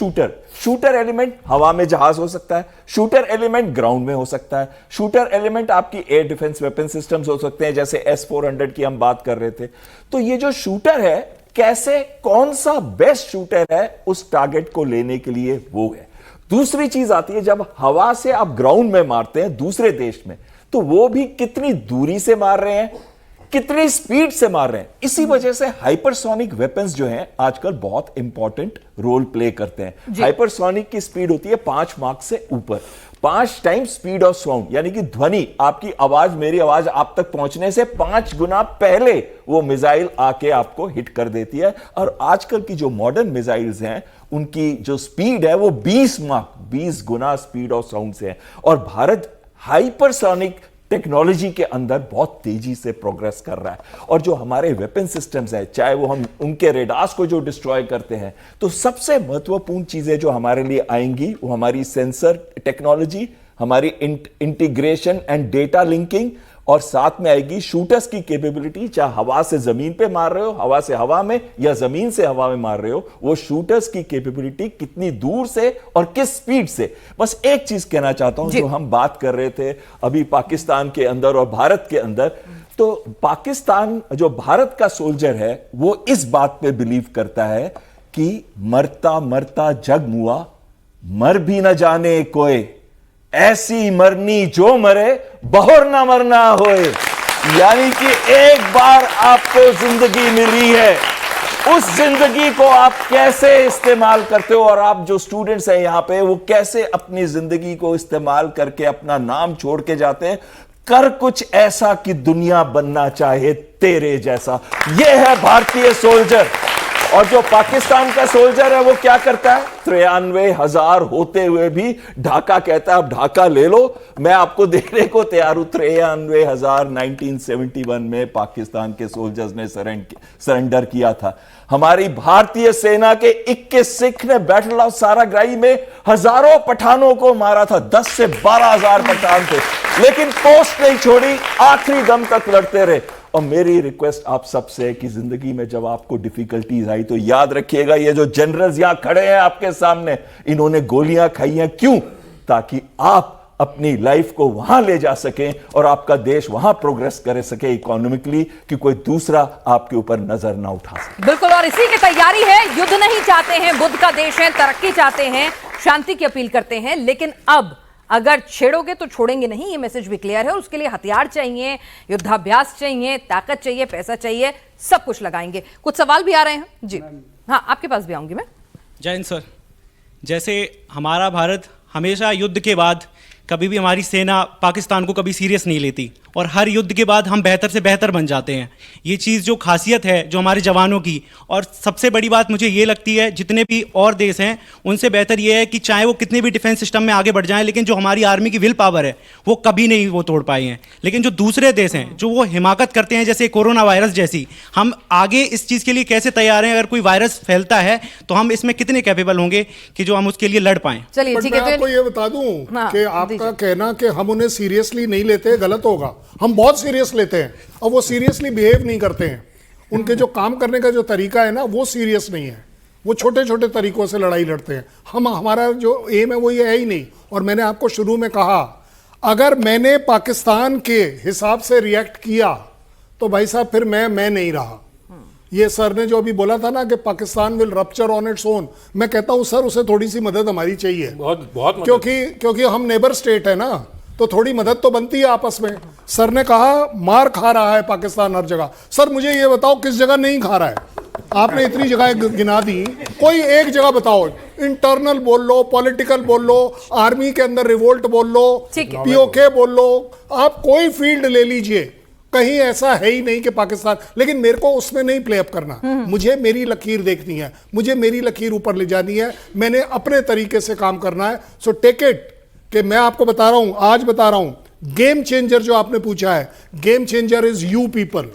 शूटर एलिमेंट हवा में जहाज हो सकता है, शूटर एलिमेंट ग्राउंड में हो सकता है, शूटर एलिमेंट आपकी एयर डिफेंस वेपन सिस्टम्स हो सकते हैं, जैसे S-400 की हम बात कर रहे थे। तो ये जो शूटर है, कैसे कौन सा बेस्ट शूटर है उस टारगेट को लेने के लिए, वो है। दूसरी चीज आती है, जब हवा से आप ग्राउंड में मारते हैं दूसरे देश में, तो वो भी कितनी दूरी से मार रहे हैं, कितनी स्पीड से मार रहे हैं। इसी वजह से हाइपरसोनिक वेपन्स जो हैं आजकल बहुत इंपॉर्टेंट रोल प्ले करते हैं। हाइपरसोनिक की स्पीड होती है 5 मार्क से ऊपर, 5 टाइम स्पीड ऑफ साउंड, यानी कि ध्वनि, आपकी आवाज, मेरी आवाज आप तक पहुंचने से 5 गुना पहले वो मिसाइल आके आपको हिट कर देती है। और आजकल की जो मॉडर्न मिसाइल्स हैं उनकी जो स्पीड है वो 20 गुना स्पीड ऑफ साउंड से है। और भारत हाइपरसोनिक टेक्नोलॉजी के अंदर बहुत तेजी से प्रोग्रेस कर रहा है। और जो हमारे वेपन सिस्टम्स हैं, चाहे वो हम उनके रेडार्स को जो डिस्ट्रॉय करते हैं, तो सबसे महत्वपूर्ण चीजें जो हमारे लिए आएंगी वो हमारी सेंसर टेक्नोलॉजी, हमारी इंटीग्रेशन एंड डेटा लिंकिंग, और साथ में आएगी शूटर्स की कैपेबिलिटी। चाहे हवा से जमीन पे मार रहे हो, हवा से हवा में, या जमीन से हवा में मार रहे हो, वो शूटर्स की कैपेबिलिटी कितनी दूर से और किस स्पीड से। बस एक चीज कहना चाहता हूं, जो हम बात कर रहे थे अभी पाकिस्तान के अंदर और भारत के अंदर, तो पाकिस्तान जो भारत का सोल्जर है वो इस बात पे बिलीव करता है कि मरता मरता जग मुआ, मर भी न जाने कोई, ऐसी मरनी जो मरे बहुर ना मरना होए। यानी कि एक बार आपको जिंदगी मिली है, उस जिंदगी को आप कैसे इस्तेमाल करते हो, और आप जो स्टूडेंट्स हैं यहां पे वो कैसे अपनी जिंदगी को इस्तेमाल करके अपना नाम छोड़ के जाते हैं। कर कुछ ऐसा कि दुनिया बनना चाहे तेरे जैसा। यह है भारतीय सोल्जर। और जो पाकिस्तान का सोल्जर है वो क्या करता है, 93,000 होते हुए भी ढाका कहता है अब ढाका ले लो, मैं आपको देने को तैयार हूं। 93,000 1971 में पाकिस्तान के सोल्जर्स ने सरेंडर किया था। हमारी भारतीय सेना के 21 सिख ने बैटल ऑफ साराग्राही में हजारों पठानों को मारा था। 10 से 12,000 पठान थे, लेकिन पोस्ट नहीं छोड़ी, आखिरी दम तक लड़ते रहे। और मेरी रिक्वेस्ट आप सबसे है कि जिंदगी में जब आपको डिफिकल्टीज आई तो याद रखिएगा, ये जो जनरल्स यहां खड़े हैं आपके सामने, इन्होंने गोलियां खाई हैं। क्यों? ताकि आप अपनी लाइफ को वहां ले जा सकें और आपका देश वहां प्रोग्रेस कर सके इकोनॉमिकली, कि कोई दूसरा आपके ऊपर नजर ना उठा सके। बिल्कुल, और इसी की तैयारी है। युद्ध नहीं चाहते हैं, बुद्ध का देश है, तरक्की चाहते हैं, शांति की अपील करते हैं, लेकिन अब अगर छेड़ोगे तो छोड़ेंगे नहीं, ये मैसेज भी क्लियर है। उसके लिए हथियार चाहिए, युद्धाभ्यास चाहिए, ताकत चाहिए, पैसा चाहिए, सब कुछ लगाएंगे। कुछ सवाल भी आ रहे हैं जी। हाँ, आपके पास भी आऊंगी मैं। जय हिंद सर। जैसे हमारा भारत हमेशा युद्ध के बाद कभी भी हमारी सेना पाकिस्तान को कभी सीरियस नहीं लेती, और हर युद्ध के बाद हम बेहतर से बेहतर बन जाते हैं। ये चीज़ जो खासियत है जो हमारे जवानों की, और सबसे बड़ी बात मुझे ये लगती है जितने भी और देश हैं उनसे बेहतर ये है कि चाहे वो कितने भी डिफेंस सिस्टम में आगे बढ़ जाएं, लेकिन जो हमारी आर्मी की विल पावर है वो कभी नहीं वो तोड़ पाए हैं। लेकिन जो दूसरे देश हैं जो वो हिमाकत करते हैं, जैसे कोरोना वायरस जैसी, हम आगे इस चीज़ के लिए कैसे तैयार हैं? अगर कोई वायरस फैलता है तो हम इसमें कितने कैपेबल होंगे कि जो हम उसके लिए लड़ पाएं? चलिए बट ठीक मैं है, आपको ये बता दूं कि आपका कहना कि हम उन्हें सीरियसली नहीं लेते गलत होगा। हम बहुत सीरियस लेते हैं और वो सीरियसली बिहेव नहीं करते हैं। उनके जो काम करने का जो तरीका है ना वो सीरियस नहीं है, वो छोटे छोटे तरीकों से लड़ाई लड़ते हैं। हमारा जो एम है वो ये है ही नहीं। और मैंने आपको शुरू में कहा, अगर मैंने पाकिस्तान के हिसाब से रिएक्ट किया तो भाई साहब फिर मैं नहीं रहा। ये सर ने जो अभी बोला था ना कि Pakistan will rupture on its own, मैं कहता हूं सर उसे थोड़ी सी मदद हमारी चाहिए, बहुत मदद। क्योंकि हम नेबर स्टेट है ना, तो थोड़ी मदद तो बनती है आपस में। सर ने कहा मार खा रहा है पाकिस्तान हर जगह। सर मुझे ये बताओ किस जगह नहीं खा रहा है? आपने इतनी जगह गिना दी, कोई एक जगह बताओ। इंटरनल बोल लो, पॉलिटिकल बोल लो, आर्मी के अंदर रिवोल्ट बोल लो, पीओके बोल लो, आप कोई फील्ड ले लीजिए, कहीं ऐसा है ही नहीं कि पाकिस्तान। लेकिन मेरे को उसमें नहीं प्ले अप करना, मुझे मेरी लकीर देखनी है, मुझे मेरी लकीर ऊपर ले जानी है, मैंने अपने तरीके से काम करना है। सो टेक इट कि मैं आपको बता रहा हूं, आज बता रहा हूं, गेम चेंजर जो आपने पूछा है, game changer is you people.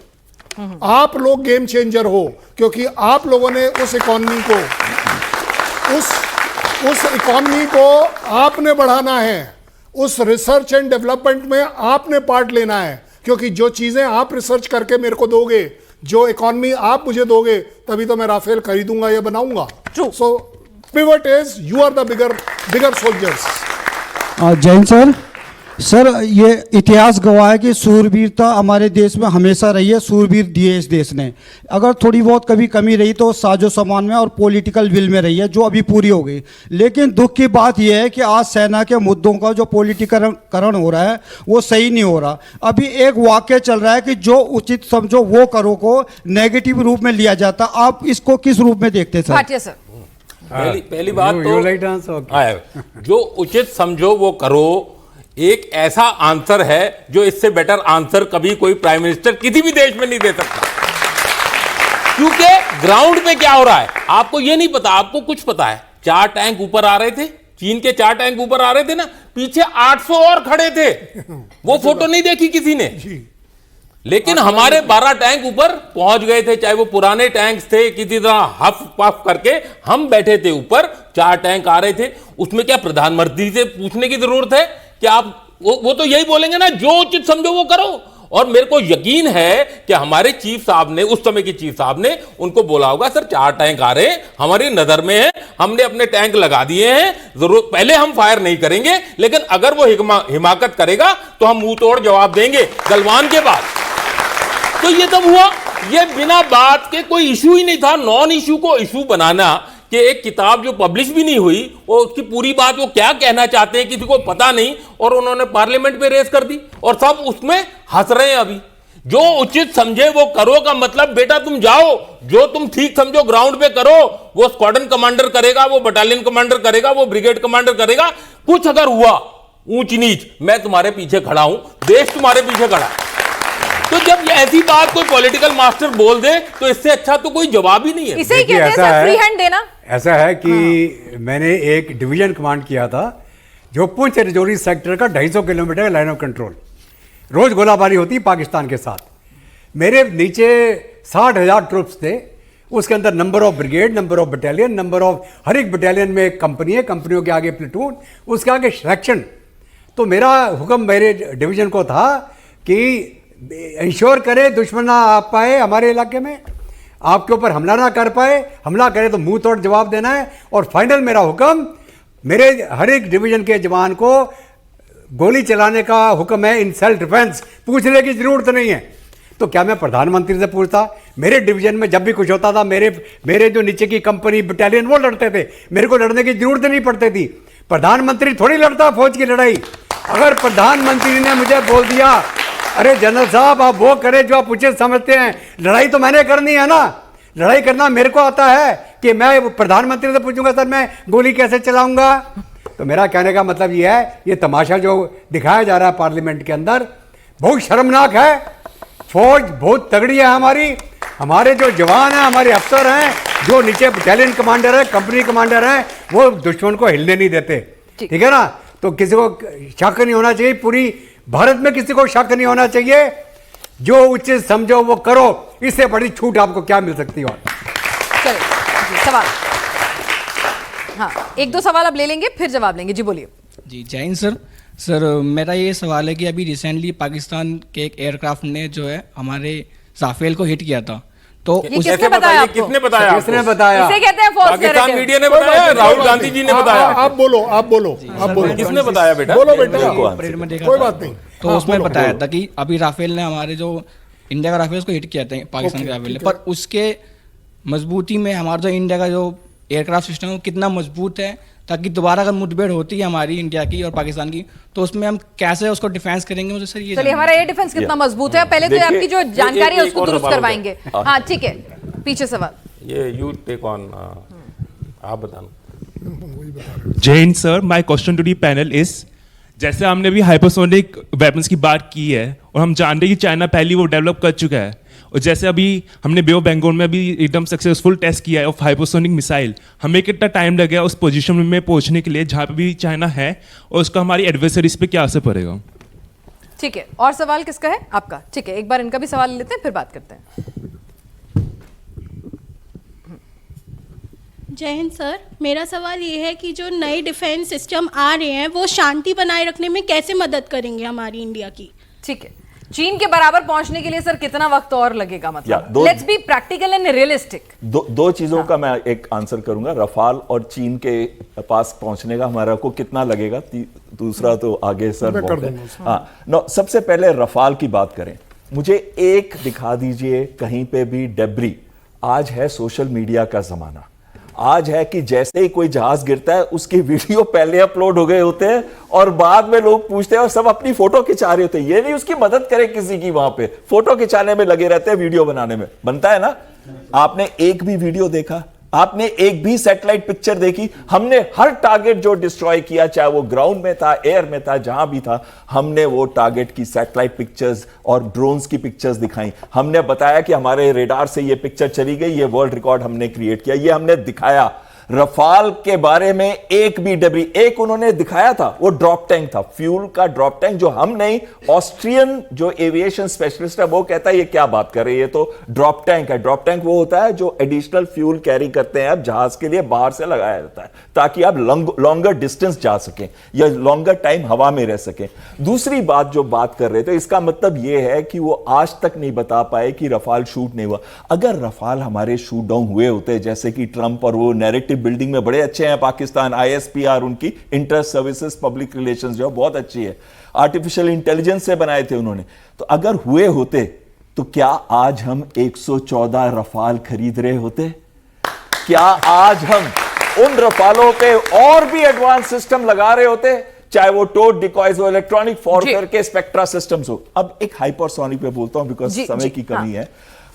आप लोग गेम चेंजर हो, क्योंकि आप लोगों ने उस इकॉनमी को उस इकॉनमी को आपने बढ़ाना है, उस रिसर्च एंड डेवलपमेंट में आपने पार्ट लेना है। क्योंकि जो चीजें आप रिसर्च करके मेरे को दोगे, जो इकॉनमी आप मुझे दोगे, तभी तो मैं राफेल खरीदूंगा या बनाऊंगा। So pivot is you are the bigger soldiers. Jain sir, sir, ये इतिहास गवाह है कि सूरवीरता हमारे देश में हमेशा रही है, सूरवीर दिए इस देश ने। अगर थोड़ी बहुत कभी कमी रही तो साजो सामान में और पॉलिटिकल विल में रही है, जो अभी पूरी हो गई। लेकिन दुख की बात यह है कि आज सेना के मुद्दों का जो पॉलिटिकरण हो रहा है वो सही नहीं हो रहा। अभी एक वाक्य चल रहा है कि जो उचित समझो वो करो को नेगेटिव रूप में लिया जाता। आप इसको किस रूप में देखते सर? भाटिया सर, पहली बात You like to answer? तो जो उचित समझो वो करो एक ऐसा आंसर है जो इससे बेटर आंसर कभी कोई प्राइम मिनिस्टर किसी भी देश में नहीं दे सकता। क्योंकि ग्राउंड पे क्या हो रहा है आपको ये नहीं पता। आपको कुछ पता है, 4 टैंक ऊपर आ रहे थे, चीन के 4 टैंक ऊपर आ रहे थे ना, पीछे 800 और खड़े थे। वो फोटो नहीं देखी किसी ने, लेकिन हमारे 12 टैंक ऊपर पहुंच गए थे। चाहे वो पुराने टैंक थे, किसी तरह हफ पफ करके हम बैठे थे ऊपर, 4 टैंक आ रहे थे। उसमें क्या प्रधानमंत्री से पूछने की जरूरत है कि आप वो तो यही बोलेंगे ना, जो उचित समझो वो करो। और मेरे को यकीन है कि हमारे चीफ साहब ने, उस समय के चीफ साहब ने उनको बोला होगा, सर 4 टैंक आ रहे हैं, हमारी नजर में है, हमने अपने टैंक लगा दिए हैं, जरूर पहले हम फायर नहीं करेंगे, लेकिन अगर वो हिमाकत करेगा तो हम मुंह तोड़ जवाब देंगे गलवान के बाद। तो ये तब हुआ, ये बिना बात के कोई इशू ही नहीं था। नॉन इशू को इशू बनाना कि एक किताब जो पब्लिश भी नहीं हुई और उसकी पूरी बात वो क्या कहना चाहते हैं किसी को पता नहीं, और उन्होंने पार्लियामेंट में रेस कर दी और सब उसमें हंस रहे हैं। अभी जो उचित समझे वो करो का मतलब, बेटा तुम जाओ, जो तुम ठीक समझो ग्राउंड पे करो। वो स्क्वाड्रन कमांडर करेगा, वो बटालियन कमांडर करेगा, वो ब्रिगेड कमांडर करेगा। कुछ अगर हुआ ऊंच नीच, मैं तुम्हारे पीछे खड़ा हूं, देश तुम्हारे पीछे खड़ा है। तो जब ये ऐसी बात कोई पॉलिटिकल मास्टर बोल दे तो इससे अच्छा तो कोई जवाब ही नहीं है। इसे ही कहते हैं सर फ्री हैंड देना। ऐसा है कि मैंने एक डिवीजन कमांड किया था जो पुंछ राजौरी सेक्टर का 250 किलोमीटर लाइन ऑफ कंट्रोल, रोज गोलाबारी होती पाकिस्तान के साथ। मेरे नीचे 60,000 ट्रुप्स थे, उसके अंदर number of brigade, number of battalion, number of her एक बटालियन में एक कंपनी है, कंपनियों के आगे प्लेटून, उसके आगे सिलेक्शन। तो मेरा हुक्म मेरे डिवीजन को था कि इंश्योर करे दुश्मन ना आ पाए हमारे इलाके में, आपके ऊपर हमला ना कर पाए, हमला करे तो मुंह तोड़ जवाब देना है। और फाइनल मेरा हुक्म, मेरे हर एक डिवीजन के जवान को गोली चलाने का हुक्म है इन सेल्फ डिफेंस, पूछने की जरूरत नहीं है। तो क्या मैं प्रधानमंत्री से पूछता? मेरे डिवीजन में जब भी कुछ होता था, मेरे जो नीचे की कंपनी बटालियन वो लड़ते थे, मेरे को लड़ने की जरूरत नहीं पड़ती थी। प्रधानमंत्री थोड़ी लड़ता फौज की लड़ाई। अगर प्रधानमंत्री ने मुझे बोल दिया अरे जनरल साहब आप वो करें जो आप उचित समझते हैं, लड़ाई तो मैंने करनी है ना, लड़ाई करना मेरे को आता है कि मैं प्रधानमंत्री से पूछूंगा सर मैं गोली कैसे चलाऊंगा? तो मेरा कहने का मतलब ये है, ये तमाशा जो दिखाया जा रहा है पार्लियामेंट के अंदर बहुत शर्मनाक है। फौज बहुत तगड़ी है हमारी, हमारे जो जवान हैं, हमारे अफसर हैं, जो नीचे बटालियन कमांडर है, कंपनी कमांडर हैं, वो दुश्मन को हिलने नहीं देते। ठीक है ना? तो किसी को शक नहीं होना चाहिए, पूरी भारत में किसी को शक नहीं होना चाहिए। जो उचित समझो वो करो, इससे बड़ी छूट आपको क्या मिल सकती है? चलिए सवाल, हाँ 1-2 सवाल अब ले लेंगे फिर जवाब लेंगे। जी बोलिए। जी जय हिंद सर। सर मेरा ये सवाल है कि अभी रिसेंटली पाकिस्तान के एक एयरक्राफ्ट ने जो है हमारे राफेल को हिट किया था, तो ये किसने बताया आपको? किसने बताया? किसने बताया? इसे कहते हैं false पाकिस्तान narrative। मीडिया ने बताया, राहुल गांधी जी ने बताया। आप बोलो आप बोलो आप बोलो। किसने बताया बेटा? बोलो बेटा, परेड में देखा कोई था। बात नहीं। तो हाँ, उसमें बोलो, बताया बोलो। था कि अभी राफेल ने हमारे जो इंडिया का राफेल उसको हिट किया था पाकिस्तान के राफेल ने, पर उसके मजबूती में हमारा जो इंडिया का जो एयरक्राफ्ट सिस्टम है वो कितना मजबूत है, ताकि दोबारा अगर मुठभेड़ होती है हमारी इंडिया की और पाकिस्तान की तो उसमें हम कैसे उसको डिफेंस करेंगे। मुझे सर ये चलिए हमारा एयर डिफेंस कितना मजबूत है, पहले तो आपकी जो जानकारी है उसको दुरुस्त करवाएंगे। हाँ ठीक है, पीछे सवाल। ये यू टेक ऑन, आप बताना। जय हिंद sir, my question to the panel is, जैसे हमने भी हाइपरसोनिक वेपन्स की बात की है और हम जान रहे हैं कि चाइना पहले वो डेवलप कर चुका है, और जैसे अभी हमने बे ऑफ बंगाल में भी एकदम सक्सेसफुल टेस्ट किया है ऑफ हाइपरसोनिक मिसाइल, हमें कितना टाइम लगेगा उस पोजीशन में पहुंचने के लिए जहाँ पे भी चाइना है, और उसका हमारी एडवर्सरीज पे क्या असर पड़ेगा? ठीक है, और सवाल किसका है? आपका। ठीक है, एक बार इनका भी सवाल लेते हैं फिर बात करते हैं। जय हिंद सर, मेरा सवाल ये है कि जो नए डिफेंस सिस्टम आ रहे हैं वो शांति बनाए रखने में कैसे मदद करेंगे हमारी इंडिया की? ठीक है, चीन के बराबर पहुंचने के लिए सर कितना वक्त और लगेगा? मतलब let's be practical and realistic. दो चीजों का मैं एक आंसर करूंगा, रफाल और चीन के पास पहुंचने का हमारा को कितना लगेगा, दूसरा तो आगे सर बहुत है। हाँ, सबसे पहले रफाल की बात करें, मुझे एक दिखा दीजिए कहीं पे भी डेब्री। आज है सोशल मीडिया का जमाना, आज है कि जैसे ही कोई जहाज गिरता है उसकी वीडियो पहले अपलोड हो गए होते हैं और बाद में लोग पूछते हैं और सब अपनी फोटो खिंचा रहे होते हैं। ये नहीं उसकी मदद करे किसी की, वहां पे फोटो खिंचाने में लगे रहते हैं, वीडियो बनाने में। बनता है ना? आपने एक भी वीडियो देखा? आपने एक भी सैटेलाइट पिक्चर देखी? हमने हर टारगेट जो डिस्ट्रॉय किया, चाहे वो ग्राउंड में था, एयर में था, जहां भी था, हमने वो टारगेट की सैटेलाइट पिक्चर्स और ड्रोन्स की पिक्चर्स दिखाई। हमने बताया कि हमारे रेडार से ये पिक्चर चली गई, ये वर्ल्ड रिकॉर्ड हमने क्रिएट किया, ये हमने दिखाया। रफाल के बारे में एक भी डेब्री, एक उन्होंने दिखाया था, वो ड्रॉप टैंक था, फ्यूल का ड्रॉप टैंक, जो हम नहीं, ऑस्ट्रियन जो एविएशन स्पेशलिस्ट है वो कहता है ये क्या बात कर रही है, ये तो ड्रॉप टैंक है। ड्रॉप टैंक वो होता है जो एडिशनल फ्यूल कैरी करते हैं आप जहाज के लिए, बाहर से लगाया जाता है ताकि आप लॉन्गर डिस्टेंस जा सकें या लॉन्गर टाइम हवा में रह सकें। दूसरी बात जो बात कर रहे थे, इसका मतलब ये है कि वो आज तक नहीं बता पाए कि रफाल शूट नहीं हुआ। अगर रफाल हमारे शूट डाउन हुए होते, जैसे कि ट्रंप और वो नैरेटिव बिल्डिंग में बड़े अच्छे हैं पाकिस्तान, ISPR उनकी इंटर सर्विसेज पब्लिक रिलेशंस जो बहुत अच्छी है, आर्टिफिशियल इंटेलिजेंस से बनाए थे उन्होंने, तो अगर हुए होते तो क्या आज हम 114 रफाल खरीद रहे होते? क्या आज हम उन रफालों पे और भी एडवांस सिस्टम लगा रहे होते, चाहे वो टोड डिकॉयज हो, इलेक्ट्रॉनिक वॉरफेयर के स्पेक्ट्रा सिस्टम्स हो? अब एक हाइपरसोनिक पे बोलता हूं बिकॉज समय की कमी है।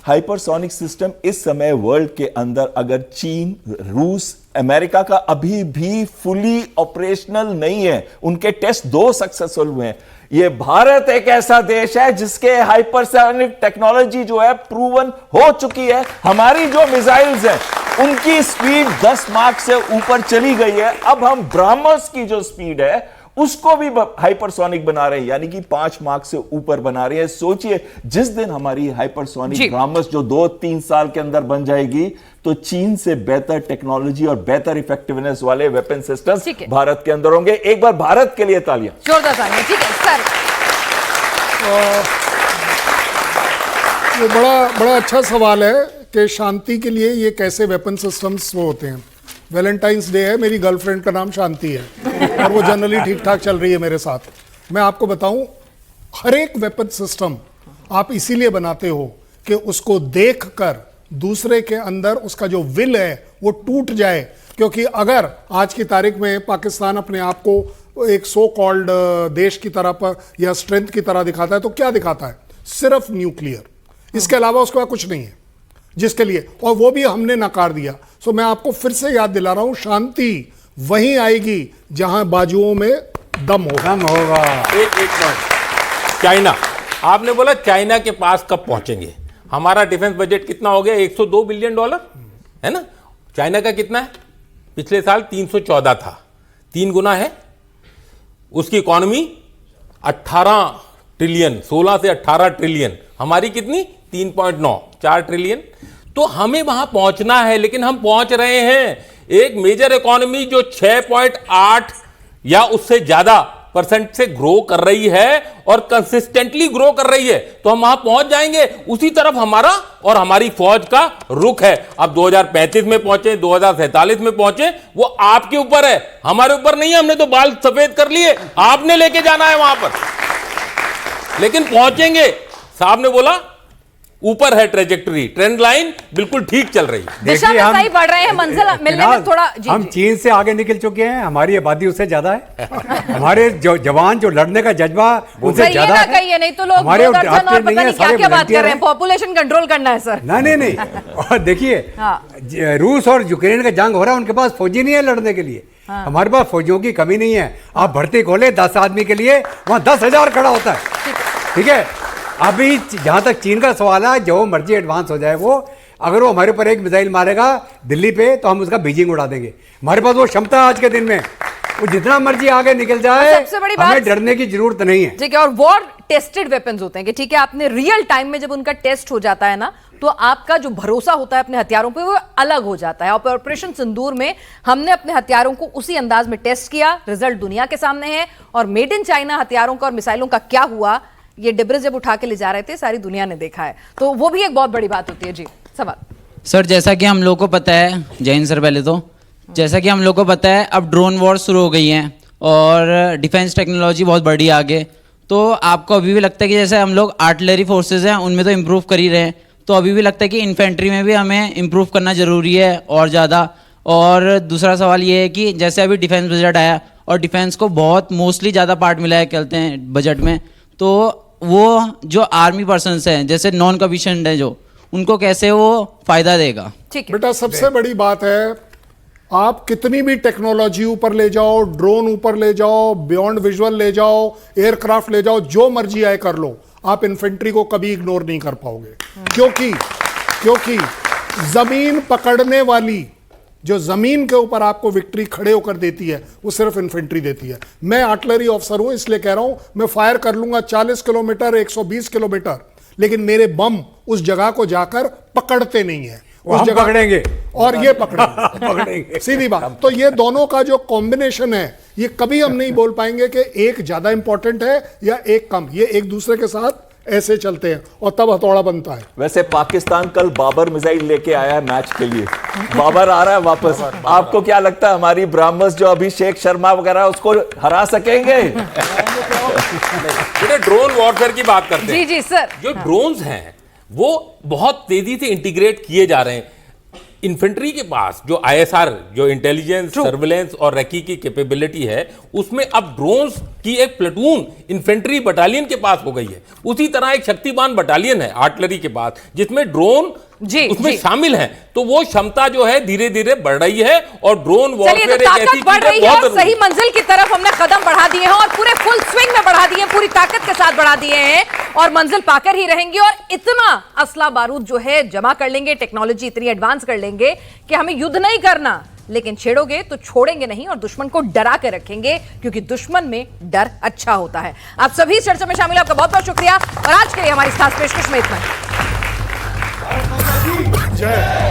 हाइपरसोनिक सिस्टम इस समय वर्ल्ड के अंदर अगर चीन, रूस, अमेरिका का अभी भी फुली ऑपरेशनल नहीं है, उनके टेस्ट 2 सक्सेसफुल हुए हैं। ये भारत एक ऐसा देश है जिसके हाइपरसोनिक टेक्नोलॉजी जो है प्रूवन हो चुकी है। हमारी जो मिसाइल्स हैं उनकी स्पीड 10 मार्क से ऊपर चली गई है। अब हम ब्रह्मोस की जो स्पीड है उसको भी हाइपरसोनिक बना रहे हैं, यानी कि 5 मार्क से ऊपर बना रहे हैं। सोचिए जिस दिन हमारी हाइपरसोनिक ब्रह्मोस जो 2-3 साल के अंदर बन जाएगी, तो चीन से बेहतर टेक्नोलॉजी और बेहतर इफेक्टिवनेस वाले वेपन सिस्टम्स भारत के अंदर होंगे। एक बार भारत के लिए तालियां, जोरदार तालियां। ठीक है सर, ये बड़ा अच्छा सवाल है कि शांति के लिए ये कैसे वेपन सिस्टम्स वो होते हैं। वैलेंटाइंस डे है, मेरी गर्लफ्रेंड का नाम शांति है और वो जनरली ठीक ठाक चल रही है मेरे साथ। मैं आपको बताऊं, हर एक वेपन सिस्टम आप इसीलिए बनाते हो कि उसको देखकर दूसरे के अंदर उसका जो विल है वो टूट जाए। क्योंकि अगर आज की तारीख में पाकिस्तान अपने आप को एक सो कॉल्ड देश की तरह या स्ट्रेंथ की तरह दिखाता है, तो क्या दिखाता है? सिर्फ न्यूक्लियर, इसके अलावा उसके बाद कुछ नहीं है जिसके लिए, और वो भी हमने नकार दिया। सो मैं आपको फिर से याद दिला रहा हूं, शांति वहीं आएगी जहां बाजुओं में दम होगा। एक मिनट, चाइना, आपने बोला चाइना के पास कब पहुंचेंगे? हमारा डिफेंस बजट कितना हो गया? $102 बिलियन है ना? चाइना का कितना है? पिछले साल 314 था, 3 गुना है। उसकी इकोनॉमी 18 ट्रिलियन, 16 से 18 ट्रिलियन, हमारी कितनी? 3.9, 4 ट्रिलियन। तो हमें वहां पहुंचना है, लेकिन हम पहुंच रहे हैं। एक मेजर इकोनॉमी जो 6.8 या उससे ज्यादा % से ग्रो कर रही है और कंसिस्टेंटली ग्रो कर रही है, तो हम वहां पहुंच जाएंगे। उसी तरफ हमारा और हमारी फौज का रुख है। अब 2035 में पहुंचे, 2047 में पहुंचे, वो आपके ऊपर है, हमारे ऊपर नहीं है। हमने तो बाल सफेद कर लिए, आपने लेके जाना है वहां पर, लेकिन पहुंचेंगे। साहब ने बोला ऊपर है ट्रेजेक्टरी, ट्रेंड लाइन बिल्कुल ठीक चल रही है, दिशा में सही बढ़ रहे हैं, मंजिल मिलने में थोड़ा हम चीन से आगे निकल चुके हैं, हमारी आबादी उससे ज्यादा है। हमारे जो जवान जो लड़ने का जज्बा उनसे ज्यादा है। कहिए, नहीं तो लोग हमारे और पता नहीं क्या बात कर रहे हैं। पॉपुलेशन कंट्रोल करना है सर। नहीं और देखिए, रूस और यूक्रेन का जंग हो रहा है, उनके पास फौजी नहीं है लड़ने के लिए। हमारे पास फौजियों की कमी नहीं है। आप भर्ती खोले 10 आदमी के लिए, वहां 10,000 खड़ा होता है। ठीक है, अभी जहां तक चीन का सवाल है, जो मर्जी एडवांस हो जाए वो, अगर वो हमारे ऊपर एक मिसाइल मारेगा दिल्ली पे, तो हम उसका बीजिंग उड़ा देंगे। हमारे पास वो क्षमता है आज के दिन में, वो जितना मर्जी आगे निकल जाए, सबसे बड़ी बात, हमें डरने की जरूरत नहीं है। ठीक है, और वॉर टेस्टेड वेपन्स होते हैं कि ठीक है, आपने रियल टाइम में जब उनका टेस्ट हो जाता है ना, तो आपका जो भरोसा होता है अपने हथियारों पे वो अलग हो जाता है। और ऑपरेशन सिंदूर में हमने अपने हथियारों को उसी अंदाज में टेस्ट किया, रिजल्ट दुनिया के सामने है। और मेड इन चाइना हथियारों का और मिसाइलों का क्या हुआ, ये डिब्रे जब उठा के ले जा रहे थे सारी दुनिया ने देखा है, तो वो भी एक बहुत बड़ी बात होती है। जी सवाल। सर जैसा कि हम लोग को पता है, जय हिंद सर, पहले तो जैसा कि हम लोग को पता है अब ड्रोन वॉर शुरू हो गई हैं और डिफेंस टेक्नोलॉजी बहुत बड़ी आगे, तो आपको अभी भी लगता है कि जैसे हम लोग आर्टिलरी फोर्सेज हैं उनमें तो इम्प्रूव कर ही रहे हैं, तो अभी भी लगता है कि इन्फेंट्री में भी हमें इम्प्रूव करना ज़रूरी है और ज़्यादा? और दूसरा सवाल ये है कि जैसे अभी डिफेंस बजट आया और डिफेंस को बहुत मोस्टली ज़्यादा पार्ट मिला है कहते हैं बजट में, तो वो जो आर्मी पर्सनस हैं जैसे नॉन कमीशन्ड है जो, उनको कैसे वो फ़ायदा देगा? ठीक है बेटा, सबसे बड़ी बात है, आप कितनी भी टेक्नोलॉजी ऊपर ले जाओ, ड्रोन ऊपर ले जाओ, बियॉन्ड विजुअल ले जाओ, एयरक्राफ्ट ले जाओ, जो मर्जी आए कर लो, आप इन्फेंट्री को कभी इग्नोर नहीं कर पाओगे। क्योंकि जमीन पकड़ने वाली, जो जमीन के ऊपर आपको विक्ट्री खड़े होकर देती है, वो सिर्फ इन्फेंट्री देती है। मैं आर्टिलरी ऑफिसर हूं, इसलिए कह रहा हूं, मैं फायर कर लूंगा 40 किलोमीटर, 120 किलोमीटर, लेकिन मेरे बम उस जगह को जाकर पकड़ते नहीं है। उस हम जगह पकड़ेंगे और ये पकड़ेंगे। सीधी बात। तो ये दोनों का जो कॉम्बिनेशन है, ये कभी हम नहीं बोल पाएंगे कि एक ज्यादा इंपॉर्टेंट है या एक कम। ये एक दूसरे के साथ ऐसे चलते हैं और तब हथौड़ा बनता है। वैसे पाकिस्तान कल बाबर मिसाइल लेके आया है मैच के लिए, बाबर आ रहा है वापस। आपको क्या लगता है हमारी ब्राह्मस जो अभिषेक शर्मा वगैरह उसको हरा सकेंगे? ड्रोन वॉरफेयर की बात करते हैं। जी जी सर। जो ड्रोन्स हैं वो बहुत तेजी से इंटीग्रेट किए जा रहे हैं। इन्फेंट्री के पास जो आईएसआर, जो इंटेलिजेंस, सर्विलेंस और रेकी की कैपेबिलिटी है, उसमें अब ड्रोन्स की एक प्लेटून इन्फेंट्री बटालियन के पास हो गई है। उसी तरह एक शक्तिमान बटालियन है आर्टिलरी के पास जिसमें ड्रोन उसमें शामिल हैं। तो वो क्षमता जो है धीरे धीरे बढ़ रही है और ड्रोन वॉरफेयर एक ऐसी बढ़ रही है और सही मंजिल की तरफ हमने कदम बढ़ा दिए हैं और पूरे फुल स्विंग में बढ़ा दिए हैं, पूरी ताकत के साथ बढ़ा दिए हैं और मंजिल पाकर ही रहेंगे। और इतना असला बारूद जो है जमा कर लेंगे, टेक्नोलॉजी इतनी एडवांस कर लेंगे कि हमें युद्ध नहीं करना, लेकिन छेड़ोगे तो छोड़ेंगे नहीं और दुश्मन को डरा के रखेंगे, क्योंकि दुश्मन में डर अच्छा होता है। आप सभी इस चर्चा में शामिल, आपका बहुत बहुत शुक्रिया। और आज के लिए हमारी खास पेशकश में इतना। जय